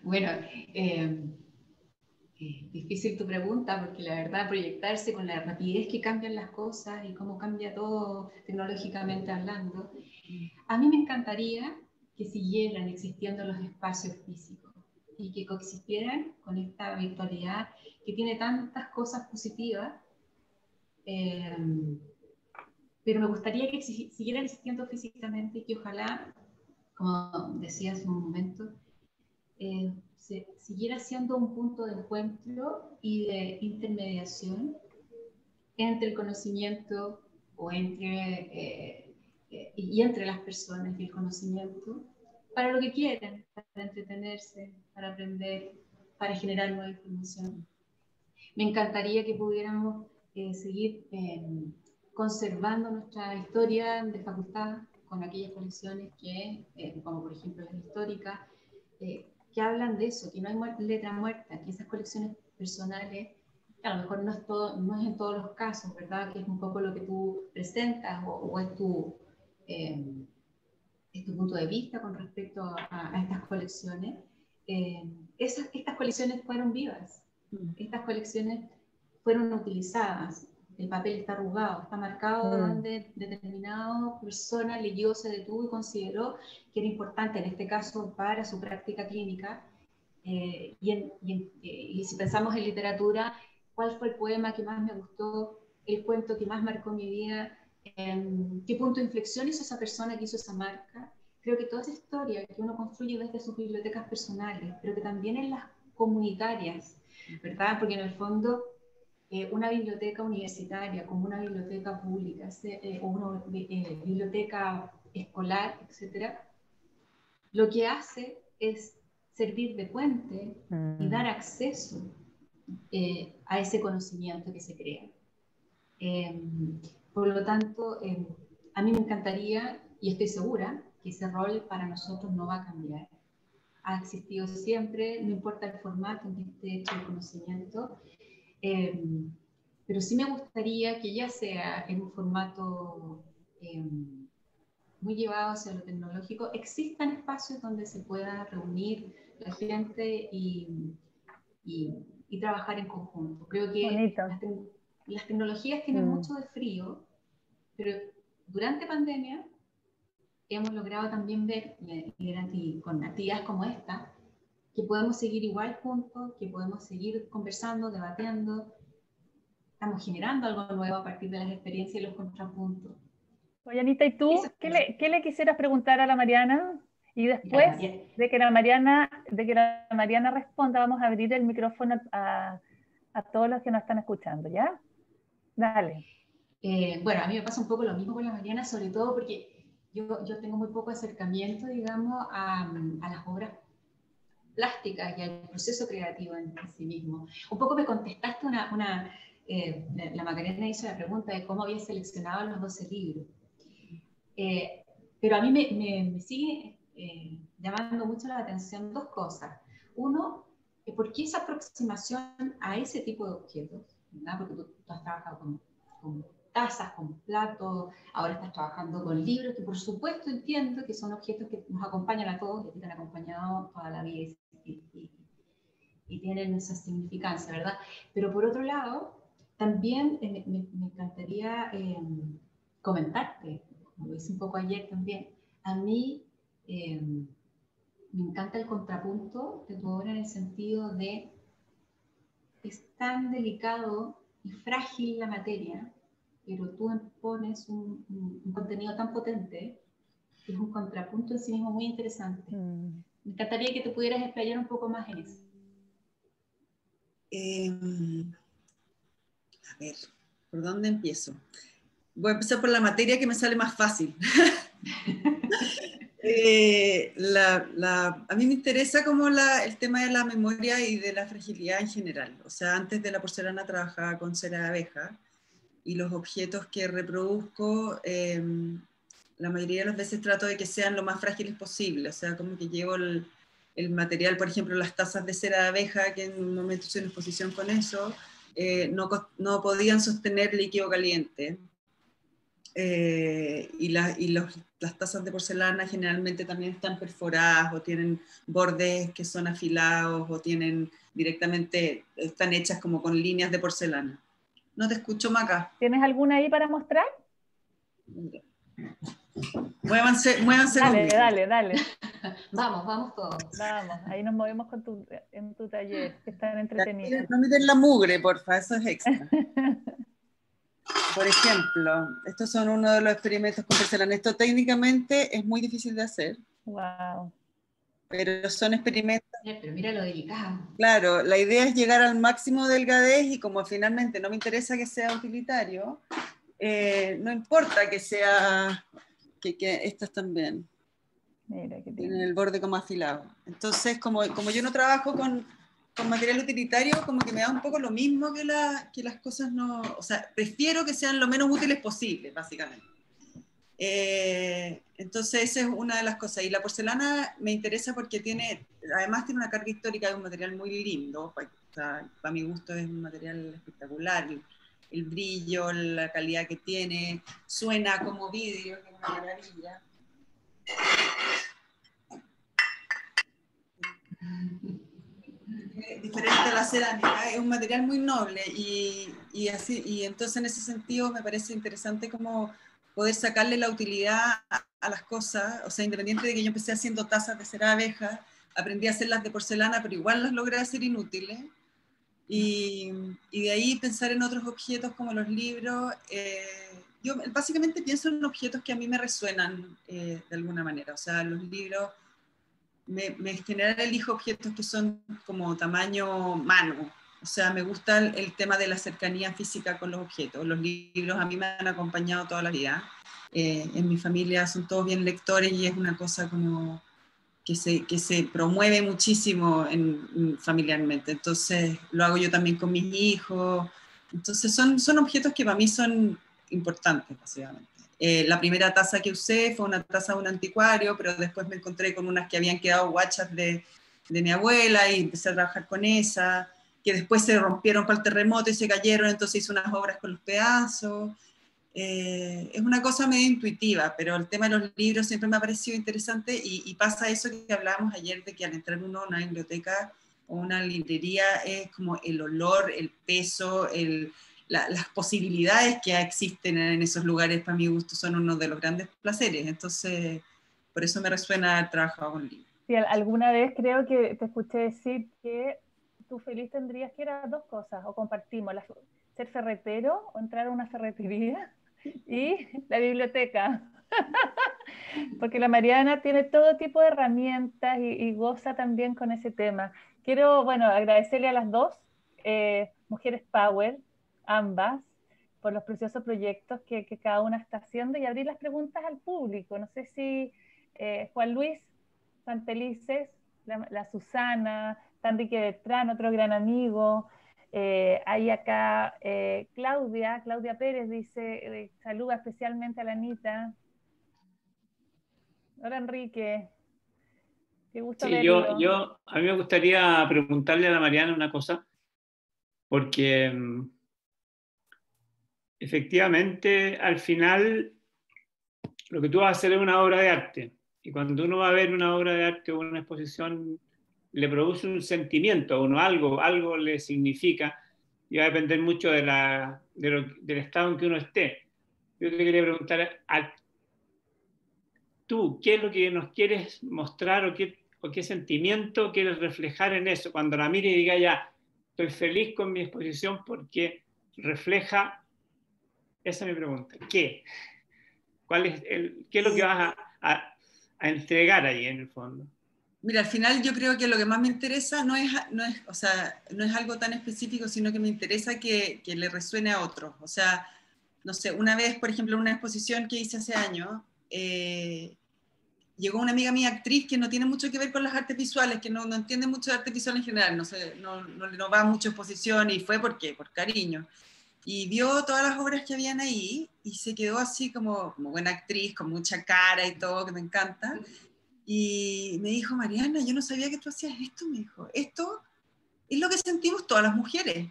Bueno, difícil tu pregunta, porque la verdad proyectarse con la rapidez que cambian las cosas y cómo cambia todo tecnológicamente hablando, a mí me encantaría que siguieran existiendo los espacios físicos. y que coexistieran con esta virtualidad que tiene tantas cosas positivas, pero me gustaría que siguieran existiendo físicamente y que ojalá, como decía hace un momento, siguiera siendo un punto de encuentro y de intermediación entre el conocimiento o entre las personas y el conocimiento, para lo que quieran, para entretenerse, para aprender, para generar nueva información. Me encantaría que pudiéramos seguir conservando nuestra historia de facultad con aquellas colecciones que, como por ejemplo las históricas, que hablan de eso, que no hay letra muerta, que esas colecciones personales, a lo mejor no es en todos los casos, ¿verdad? Que es un poco lo que tú presentas o es tu punto de vista con respecto a estas colecciones. Estas colecciones fueron vivas, estas colecciones fueron utilizadas, el papel está arrugado, está marcado donde determinada persona leyó, se detuvo y consideró que era importante, en este caso, para su práctica clínica. Y si pensamos en literatura, ¿cuál fue el poema que más me gustó, el cuento que más marcó mi vida? ¿Qué punto de inflexión hizo esa persona que hizo esa marca? Creo que toda esa historia que uno construye desde sus bibliotecas personales, pero que también en las comunitarias, ¿verdad? Porque en el fondo una biblioteca universitaria como una biblioteca pública o una biblioteca escolar, etcétera, lo que hace es servir de puente y dar acceso a ese conocimiento que se crea. Por lo tanto, a mí me encantaría, y estoy segura, que ese rol para nosotros no va a cambiar. Ha existido siempre, no importa el formato en que esté hecho el conocimiento, pero sí me gustaría que ya sea en un formato muy llevado hacia lo tecnológico, existan espacios donde se pueda reunir la gente y trabajar en conjunto. Creo que las tecnologías tienen mucho de frío, pero durante pandemia hemos logrado también ver, y con actividades como esta, que podemos seguir igual juntos, que podemos seguir conversando, debatiendo, estamos generando algo nuevo a partir de las experiencias y los contrapuntos. Oye, Anita, ¿y tú qué le quisieras preguntar a la Mariana? Y después de que la Mariana responda, vamos a abrir el micrófono a todos los que nos están escuchando, ¿ya? Dale. Bueno, a mí me pasa un poco lo mismo con la Mariana, sobre todo porque yo tengo muy poco acercamiento, digamos, a las obras plásticas y al proceso creativo en sí mismo. Un poco me contestaste la Macarena hizo la pregunta de cómo había seleccionado los 12 libros. Pero a mí me sigue llamando mucho la atención dos cosas. Uno, ¿por qué esa aproximación a ese tipo de objetos? ¿Verdad? Porque tú has trabajado con tazas, con platos, ahora estás trabajando con libros, que por supuesto entiendo que son objetos que nos acompañan a todos, que te han acompañado toda la vida y tienen esa significancia, ¿verdad? Pero por otro lado, también me encantaría comentarte, como lo hice un poco ayer también, a mí me encanta el contrapunto de tu obra en el sentido de es tan delicado y frágil la materia, pero tú pones un contenido tan potente que es un contrapunto en sí mismo muy interesante. Me encantaría que te pudieras explayar un poco más en eso. A ver, ¿por dónde empiezo? Voy a empezar por la materia que me sale más fácil. A mí me interesa como el tema de la memoria y de la fragilidad en general. O sea, antes de la porcelana trabajaba con cera de abeja y los objetos que reproduzco, la mayoría de las veces trato de que sean lo más frágiles posible. O sea, como que llevo el material, por ejemplo, las tazas de cera de abeja, que en un momento hice una exposición con eso, no podían sostener líquido caliente. Las tazas de porcelana generalmente también están perforadas o tienen bordes que son afilados o están hechas como con líneas de porcelana. No te escucho, Maca. ¿Tienes alguna ahí para mostrar? Muévanse Dale, conmigo. dale. Vamos todos. Vamos, ahí nos movemos en tu taller, que están entretenidos. No miren la mugre, porfa, eso es extra. Por ejemplo, estos son uno de los experimentos con porcelana. Esto técnicamente es muy difícil de hacer. Wow. Pero son experimentos. Pero mira lo delicado. Claro, la idea es llegar al máximo de delgadez y como finalmente no me interesa que sea utilitario, no importa que sea, que estas también. Mira que Tienen el borde como afilado. Entonces, como yo no trabajo con material utilitario, como que me da un poco lo mismo que las cosas no... O sea, prefiero que sean lo menos útiles posible, básicamente. Entonces esa es una de las cosas, y la porcelana me interesa porque además tiene una carga histórica de un material muy lindo, para mi gusto es un material espectacular, el brillo, la calidad que tiene, suena como vidrio, que es una maravilla. Diferente a la cerámica, es un material muy noble y entonces en ese sentido me parece interesante como poder sacarle la utilidad a las cosas, o sea, independiente de que yo empecé haciendo tazas de cera de abeja, aprendí a hacerlas de porcelana, pero igual las logré hacer inútiles, y de ahí pensar en otros objetos como los libros. Yo básicamente pienso en objetos que a mí me resuenan de alguna manera, o sea, los libros, en general elijo objetos que son como tamaño mano. O sea, me gusta el tema de la cercanía física con los objetos. Los libros a mí me han acompañado toda la vida. En mi familia son todos bien lectores y es una cosa como que se promueve muchísimo familiarmente. Entonces lo hago yo también con mis hijos. Entonces son objetos que para mí son importantes, básicamente. La primera taza que usé fue una taza de un anticuario, pero después me encontré con unas que habían quedado guachas de mi abuela y empecé a trabajar con esa, que después se rompieron por el terremoto y se cayeron, entonces hice unas obras con los pedazos. Es una cosa medio intuitiva, pero el tema de los libros siempre me ha parecido interesante y pasa eso que hablábamos ayer, de que al entrar uno a una biblioteca o una librería es como el olor, el peso, las posibilidades que existen en esos lugares, para mi gusto, son uno de los grandes placeres. Entonces, por eso me resuena haber trabajado con libros. Sí, alguna vez creo que te escuché decir que tú feliz tendrías que eran dos cosas, o compartimos, ser ferretero o entrar a una ferretería y la biblioteca. Porque la Mariana tiene todo tipo de herramientas y goza también con ese tema. Quiero, bueno, agradecerle a las dos, Mujeres Power, ambas, por los preciosos proyectos que cada una está haciendo y abrir las preguntas al público. No sé si Juan Luis Santelices, la Susana, Enrique Bertrán, otro gran amigo. Hay acá Claudia Pérez dice, saluda especialmente a la Anita. Hola Enrique, qué gusto Sí, verlo. a mí me gustaría preguntarle a la Mariana una cosa, porque efectivamente al final lo que tú vas a hacer es una obra de arte, y cuando uno va a ver una obra de arte o una exposición, le produce un sentimiento a uno, algo le significa, y va a depender mucho del estado en que uno esté. Yo te quería preguntar, tú, ¿qué es lo que nos quieres mostrar o qué sentimiento quieres reflejar en eso? Cuando la mire y diga, ya, estoy feliz con mi exposición porque refleja, esa es mi pregunta, ¿qué? ¿Qué es lo que vas a entregar ahí en el fondo? Mira, al final yo creo que lo que más me interesa o sea, no es algo tan específico, sino que me interesa que le resuene a otros. O sea, no sé, una vez, por ejemplo, en una exposición que hice hace años, llegó una amiga mía, actriz, que no tiene mucho que ver con las artes visuales, que no entiende mucho de arte visual en general, no sé, no va mucho a exposición, y fue por cariño. Y vio todas las obras que habían ahí y se quedó así como buena actriz, con mucha cara y todo, que me encanta. Y me dijo, Mariana, yo no sabía que tú hacías esto, me dijo. Esto es lo que sentimos todas las mujeres.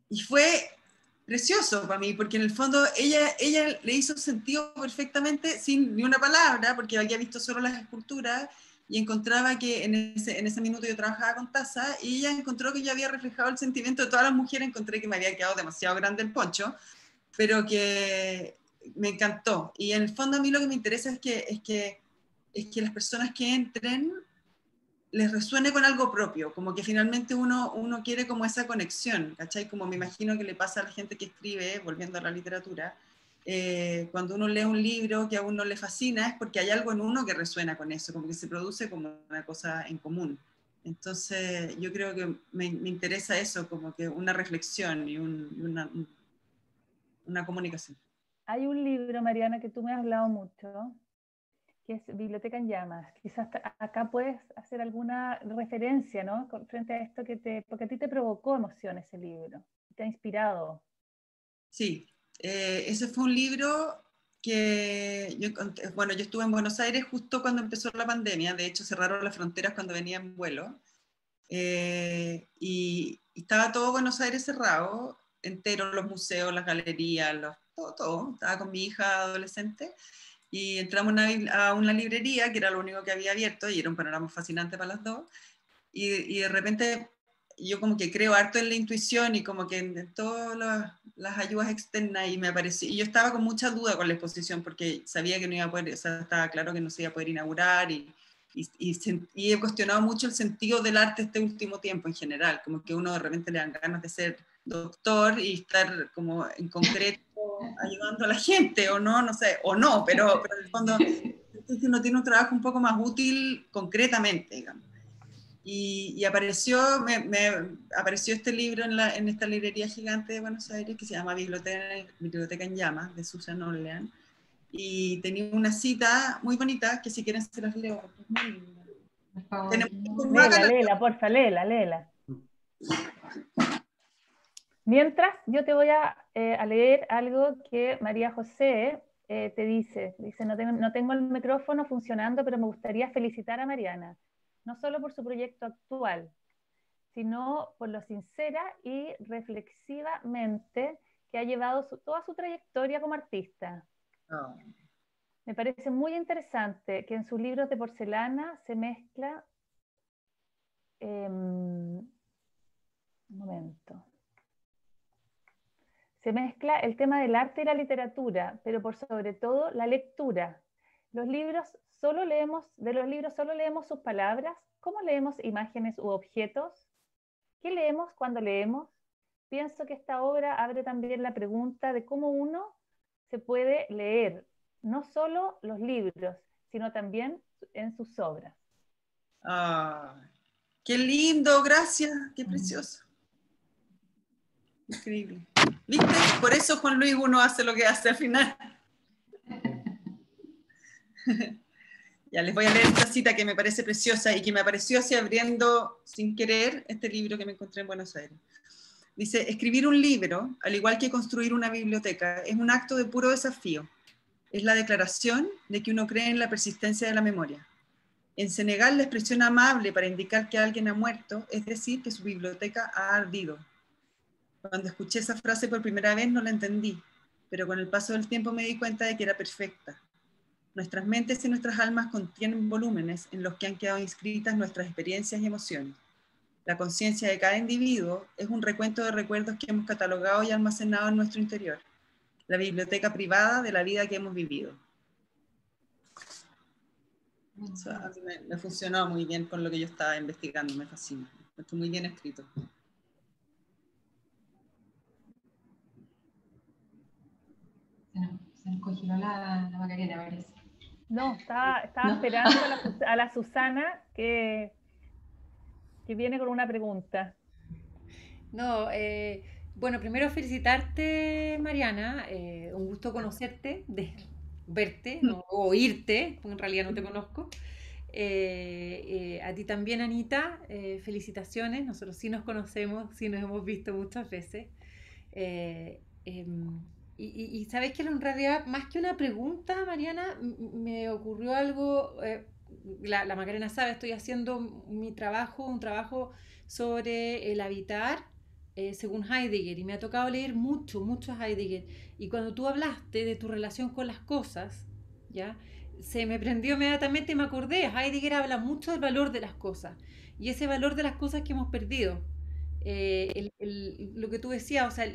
Y fue precioso para mí, porque en el fondo ella le hizo sentido perfectamente, sin ni una palabra, porque había visto solo las esculturas, y encontraba que en ese minuto yo trabajaba con taza, y ella encontró que yo había reflejado el sentimiento de todas las mujeres. Encontré que me había quedado demasiado grande el poncho, pero que me encantó. Y en el fondo a mí lo que me interesa es que las personas que entren les resuene con algo propio, como que finalmente uno quiere como esa conexión, ¿cachai? Como me imagino que le pasa a la gente que escribe, volviendo a la literatura, cuando uno lee un libro que a uno le fascina, es porque hay algo en uno que resuena con eso, como que se produce como una cosa en común. Entonces yo creo que me interesa eso, como que una reflexión y una comunicación. Hay un libro, Mariana, que tú me has hablado mucho, que es Biblioteca en Llamas. Quizás acá puedes hacer alguna referencia, ¿no? Frente a esto porque a ti te provocó emoción ese libro, te ha inspirado. Sí, ese fue un libro que yo estuve en Buenos Aires justo cuando empezó la pandemia, de hecho cerraron las fronteras cuando venía en vuelo, y estaba todo Buenos Aires cerrado, entero, los museos, las galerías, todo. Estaba con mi hija adolescente, y entramos a una librería, que era lo único que había abierto, y era un panorama fascinante para las dos, y de repente yo como que creo harto en la intuición y como que en todas las ayudas externas, y me apareció, y yo estaba con mucha duda con la exposición porque sabía que no iba a poder, o sea, estaba claro que no se iba a poder inaugurar, y he cuestionado mucho el sentido del arte este último tiempo en general, como que uno de repente le dan ganas de ser doctor y estar como en concreto ayudando a la gente, o no sé, o no, pero en el fondo uno tiene un trabajo un poco más útil concretamente, digamos. Y apareció este libro en esta librería gigante de Buenos Aires que se llama Biblioteca en Llamas, de Susan Orlean, y tenía una cita muy bonita que si quieren se las leo. Por favor. Léela, porfa, léela. Mientras, yo te voy a leer algo que María José te dice, no tengo el micrófono funcionando, pero me gustaría felicitar a Mariana, no solo por su proyecto actual, sino por lo sincera y reflexivamente que ha llevado toda su trayectoria como artista. Oh. Me parece muy interesante que en sus libros de porcelana se mezcla... un momento. Se mezcla el tema del arte y la literatura, pero por sobre todo la lectura. De los libros solo leemos sus palabras. ¿Cómo leemos imágenes u objetos? ¿Qué leemos cuando leemos? Pienso que esta obra abre también la pregunta de cómo uno se puede leer, no solo los libros, sino también en sus obras. Ah, ¡qué lindo! Gracias, qué precioso. Increíble. ¿Viste? Por eso Juan Luis uno hace lo que hace al final. Ya les voy a leer esta cita que me parece preciosa y que me apareció así abriendo sin querer este libro que me encontré en Buenos Aires. Dice: escribir un libro, al igual que construir una biblioteca, es un acto de puro desafío. Es la declaración de que uno cree en la persistencia de la memoria. En Senegal, la expresión amable para indicar que alguien ha muerto es decir que su biblioteca ha ardido. Cuando escuché esa frase por primera vez no la entendí, pero con el paso del tiempo me di cuenta de que era perfecta. Nuestras mentes y nuestras almas contienen volúmenes en los que han quedado inscritas nuestras experiencias y emociones. La conciencia de cada individuo es un recuento de recuerdos que hemos catalogado y almacenado en nuestro interior. La biblioteca privada de la vida que hemos vivido. Eso a mí me funcionó muy bien con lo que yo estaba investigando, me fascina. Está muy bien escrito. Se nos congeló la Macarena, parece. No, estaba esperando a la Susana que viene con una pregunta. No, bueno, primero felicitarte, Mariana. Un gusto conocerte, verte, no, o oírte, porque en realidad no te conozco. A ti también, Anita, felicitaciones. Nosotros sí nos conocemos, sí nos hemos visto muchas veces. Y sabes que en realidad, más que una pregunta, Mariana, me ocurrió algo. La Macarena sabe, estoy haciendo un trabajo sobre el habitar según Heidegger, y me ha tocado leer mucho a Heidegger. Y cuando tú hablaste de tu relación con las cosas, ¿ya? Se me prendió inmediatamente y me acordé. Heidegger habla mucho del valor de las cosas, y ese valor de las cosas que hemos perdido. lo que tú decías, o sea,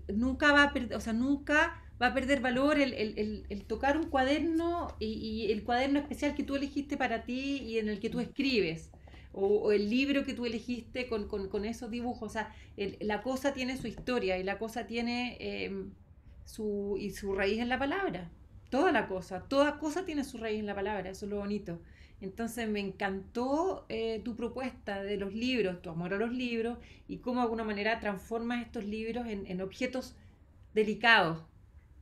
nunca va a perder, o sea, nunca va a perder valor el tocar un cuaderno y el cuaderno especial que tú elegiste para ti y en el que tú escribes. O el libro que tú elegiste con esos dibujos. O sea, la cosa tiene su historia y la cosa tiene su raíz en la palabra. Toda cosa tiene su raíz en la palabra, eso es lo bonito. Entonces me encantó tu propuesta de los libros, tu amor a los libros y cómo de alguna manera transformas estos libros en objetos delicados,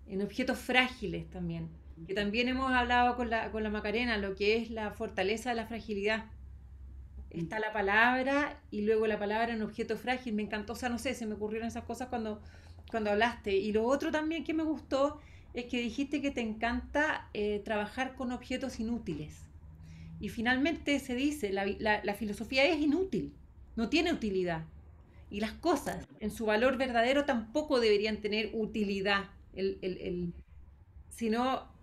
en objetos frágiles también. Que también hemos hablado con la Macarena, lo que es la fortaleza de la fragilidad. Está la palabra y luego la palabra en objeto frágil. Me encantó, o sea, no sé, se me ocurrieron esas cosas cuando hablaste. Y lo otro también que me gustó es que dijiste que te encanta trabajar con objetos inútiles. Y finalmente se dice, la filosofía es inútil, no tiene utilidad. Y las cosas en su valor verdadero tampoco deberían tener utilidad, sino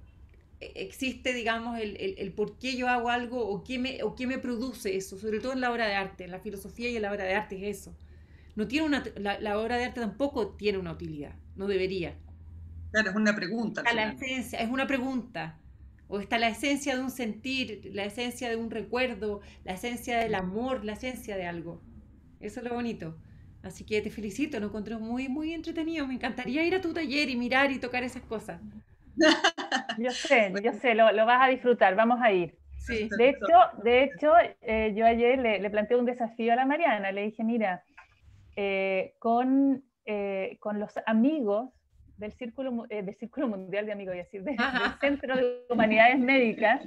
existe, digamos, el por qué yo hago algo o qué me produce eso, sobre todo en la obra de arte, en la filosofía y en la obra de arte es eso. No tiene la obra de arte tampoco tiene una utilidad, no debería. Claro, es una pregunta al Está la final. esencia, es una pregunta. O está la esencia de un sentir, la esencia de un recuerdo, la esencia del amor, la esencia de algo. Eso es lo bonito. Así que te felicito, lo encontré muy, muy entretenido. Me encantaría ir a tu taller y mirar y tocar esas cosas. Yo sé, lo vas a disfrutar, vamos a ir. Sí. De hecho yo ayer le planteé un desafío a la Mariana, le dije, mira, con los amigos del Círculo Mundial de Amigos, es decir, del Centro de Humanidades Médicas,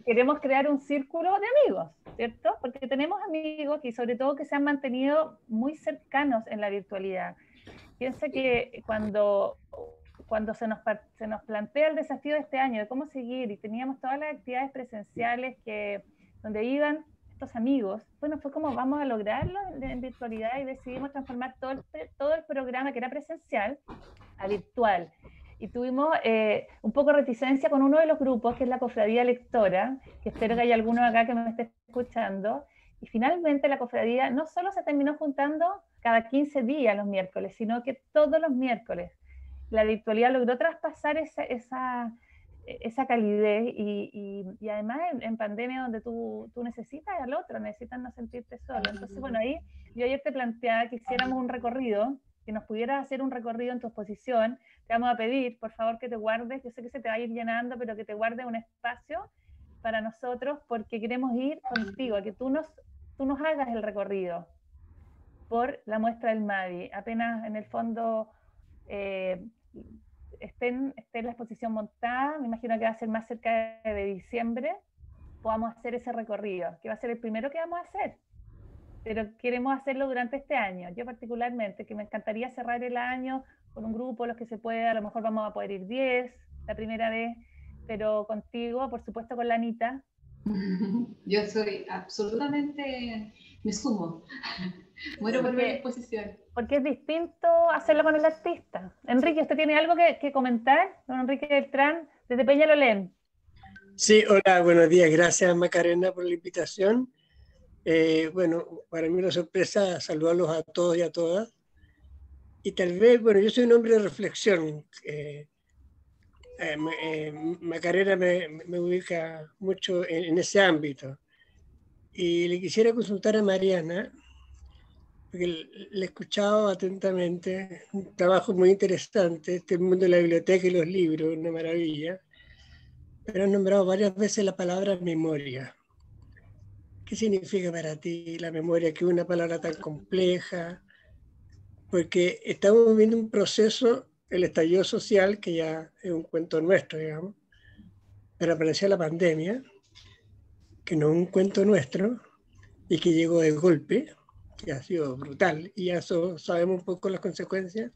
queremos crear un círculo de amigos, ¿cierto? Porque tenemos amigos y sobre todo que se han mantenido muy cercanos en la virtualidad. Piensa que cuando se nos plantea el desafío de este año de cómo seguir y teníamos todas las actividades presenciales donde iban estos amigos, bueno, fue como vamos a lograrlo en virtualidad y decidimos transformar todo el programa que era presencial a virtual. Y tuvimos un poco de reticencia con uno de los grupos, que es la Cofradía Lectora, que espero que haya alguno acá que me esté escuchando. Y finalmente la cofradía no solo se terminó juntando cada 15 días los miércoles, sino que todos los miércoles. La virtualidad logró traspasar esa calidez y además en pandemia donde tú necesitas al otro, necesitas no sentirte solo. Entonces, bueno, ahí yo ayer te planteaba que hiciéramos un recorrido, que nos pudieras hacer un recorrido en tu exposición. Te vamos a pedir, por favor, que te guardes, yo sé que se te va a ir llenando, pero que te guardes un espacio para nosotros porque queremos ir contigo, a que tú nos hagas el recorrido por la muestra del MADI. Apenas en el fondo esté la exposición montada, me imagino que va a ser más cerca de diciembre, podamos hacer ese recorrido, que va a ser el primero que vamos a hacer. Pero queremos hacerlo durante este año. Yo particularmente, que me encantaría cerrar el año con un grupo, los que se pueda, a lo mejor vamos a poder ir 10 la primera vez, pero contigo, por supuesto con la Anita. Yo soy absolutamente, me sumo, muero por ver la exposición. Porque es distinto hacerlo con el artista. Enrique, ¿usted tiene algo que comentar? Don Enrique Beltrán, desde Peñalolén. Sí, hola, buenos días. Gracias, Macarena, por la invitación. Bueno, para mí una sorpresa saludarlos a todos y a todas. Y tal vez, bueno, yo soy un hombre de reflexión. Macarena me ubica mucho en ese ámbito. Y le quisiera consultar a Mariana, porque le he escuchado atentamente, un trabajo muy interesante, este mundo de la biblioteca y los libros, una maravilla, pero han nombrado varias veces la palabra memoria. ¿Qué significa para ti la memoria, que es una palabra tan compleja? Porque estamos viviendo un proceso, el estallido social, que ya es un cuento nuestro, digamos, pero apareció la pandemia, que no es un cuento nuestro, y que llegó de golpe, que ha sido brutal, y ya sabemos un poco las consecuencias.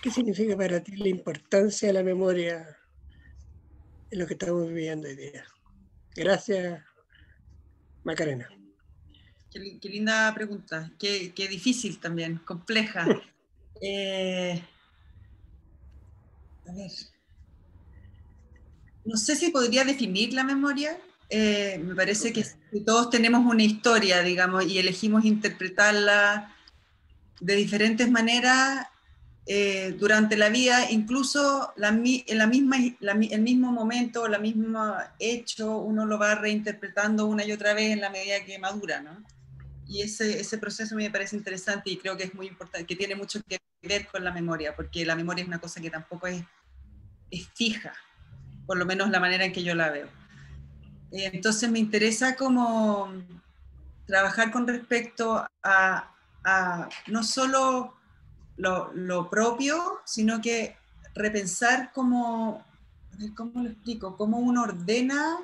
¿Qué significa para ti la importancia de la memoria en lo que estamos viviendo hoy día? Gracias, Macarena. Qué linda pregunta, qué difícil también, compleja. A ver, no sé si podría definir la memoria, me parece que todos tenemos una historia, digamos, y elegimos interpretarla de diferentes maneras durante la vida, incluso el mismo momento, el mismo hecho, uno lo va reinterpretando una y otra vez en la medida que madura, ¿no? Y ese proceso me parece interesante y creo que es muy importante, que tiene mucho que ver con la memoria, porque la memoria es una cosa que tampoco es fija, por lo menos la manera en que yo la veo. Entonces me interesa como trabajar con respecto a no solo lo propio, sino que repensar cómo lo explico, cómo uno ordena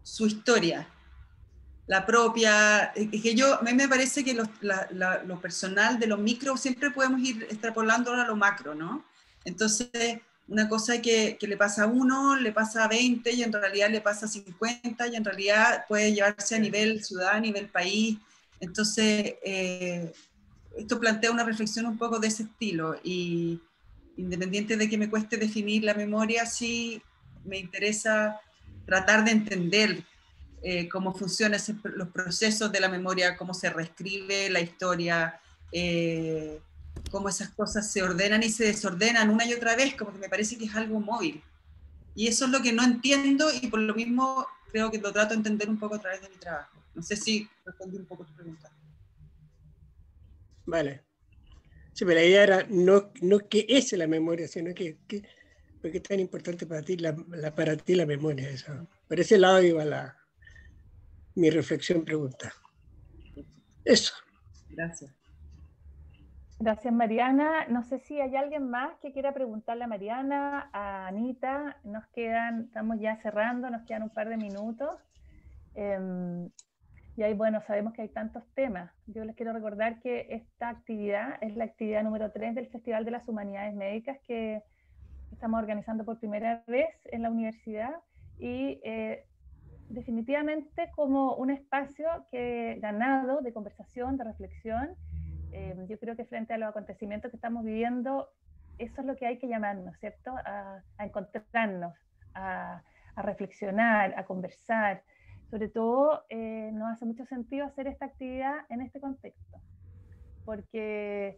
su historia, la propia, que a mí me parece que lo personal de lo micro siempre podemos ir extrapolándolo a lo macro, ¿no? Entonces, una cosa que le pasa a uno, le pasa a 20 y en realidad le pasa a 50 y en realidad puede llevarse a nivel ciudad, a nivel país. Entonces, esto plantea una reflexión un poco de ese estilo y independiente de que me cueste definir la memoria, sí me interesa tratar de entender cómo funcionan los procesos de la memoria, cómo se reescribe la historia, cómo esas cosas se ordenan y se desordenan una y otra vez, como que me parece que es algo móvil. Y eso es lo que no entiendo y por lo mismo creo que lo trato de entender un poco a través de mi trabajo. No sé si respondí un poco tu pregunta. Vale. Sí, pero la idea era no qué es la memoria, sino por qué es tan importante para ti para ti la memoria. Eso. Por ese lado iba mi reflexión pregunta. Eso. Gracias. Gracias, Mariana. No sé si hay alguien más que quiera preguntarle a Mariana, a Anita. Estamos ya cerrando, nos quedan un par de minutos. Y ahí, bueno, sabemos que hay tantos temas. Yo les quiero recordar que esta actividad es la actividad número 3 del Festival de las Humanidades Médicas que estamos organizando por primera vez en la universidad y definitivamente como un espacio ganado de conversación, de reflexión. Yo creo que frente a los acontecimientos que estamos viviendo, eso es lo que hay que llamarnos, ¿cierto? A encontrarnos, a reflexionar, a conversar. Sobre todo, nos hace mucho sentido hacer esta actividad en este contexto, porque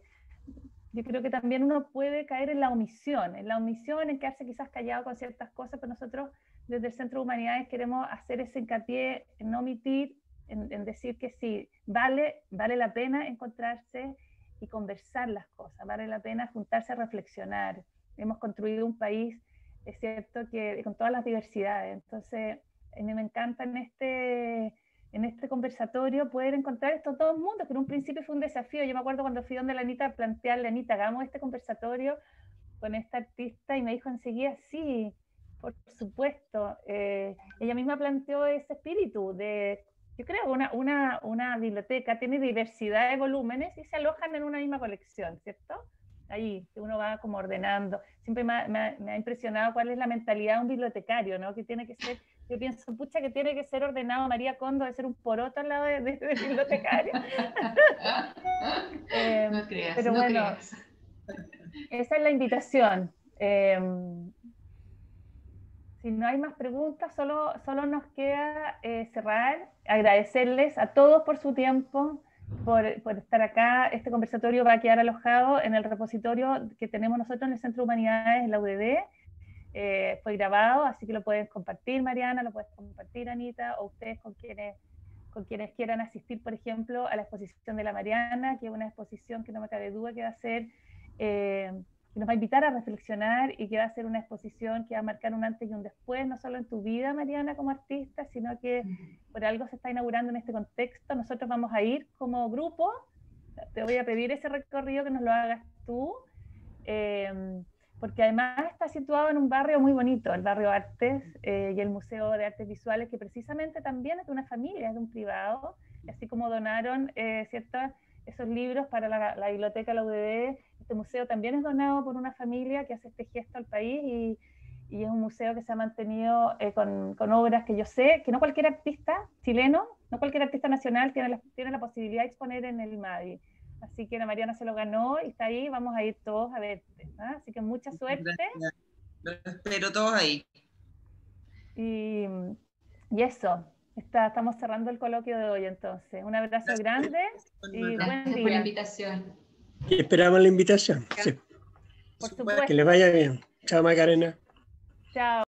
yo creo que también uno puede caer en la omisión, en quedarse quizás callado con ciertas cosas, pero nosotros desde el Centro de Humanidades queremos hacer ese hincapié en no omitir, en decir que sí, vale la pena encontrarse y conversar las cosas, vale la pena juntarse a reflexionar. Hemos construido un país, es cierto, que con todas las diversidades, entonces a mí me encanta en este conversatorio poder encontrar estos dos mundos, que en un principio fue un desafío. Yo me acuerdo cuando fui donde la Anita a plantearle, Anita, hagamos este conversatorio con esta artista, y me dijo enseguida, sí, por supuesto. Ella misma planteó ese espíritu de, yo creo, una biblioteca tiene diversidad de volúmenes y se alojan en una misma colección, ¿cierto? Ahí, que uno va como ordenando. Siempre me ha impresionado cuál es la mentalidad de un bibliotecario, ¿no? Que tiene que ser, yo pienso, pucha, que tiene que ser ordenado. María Kondo debe ser un poroto al lado de bibliotecario. No creas, pero no bueno, creas. esa es la invitación. Si no hay más preguntas, solo nos queda cerrar, agradecerles a todos por su tiempo, por estar acá. Este conversatorio va a quedar alojado en el repositorio que tenemos nosotros en el Centro de Humanidades, en la UDD. Fue grabado, así que lo pueden compartir, Mariana, lo puedes compartir, Anita, o ustedes con quienes quieran asistir, por ejemplo, a la exposición de la Mariana, que es una exposición que no me cabe duda que va a ser... que nos va a invitar a reflexionar y que va a ser una exposición que va a marcar un antes y un después, no solo en tu vida, Mariana, como artista, sino que por algo se está inaugurando en este contexto. Nosotros vamos a ir como grupo, te voy a pedir ese recorrido que nos lo hagas tú, porque además está situado en un barrio muy bonito, el barrio Artes, y el Museo de Artes Visuales, que precisamente también es de una familia, es de un privado, así como donaron esos libros para la biblioteca de la UDD. Este museo también es donado por una familia que hace este gesto al país, y es un museo que se ha mantenido con obras que yo sé que no cualquier artista chileno, no cualquier artista nacional tiene la posibilidad de exponer en el MADI. Así que la Mariana se lo ganó y está ahí, vamos a ir todos a verte, ¿eh? Así que mucha suerte. Gracias. Los espero todos ahí. Y Y eso, estamos cerrando el coloquio de hoy entonces. Un abrazo grande y buen Gracias por la día. invitación. Y esperamos la invitación. Sí. Por supuesto. Que le vaya bien. Chao, Macarena. Chao.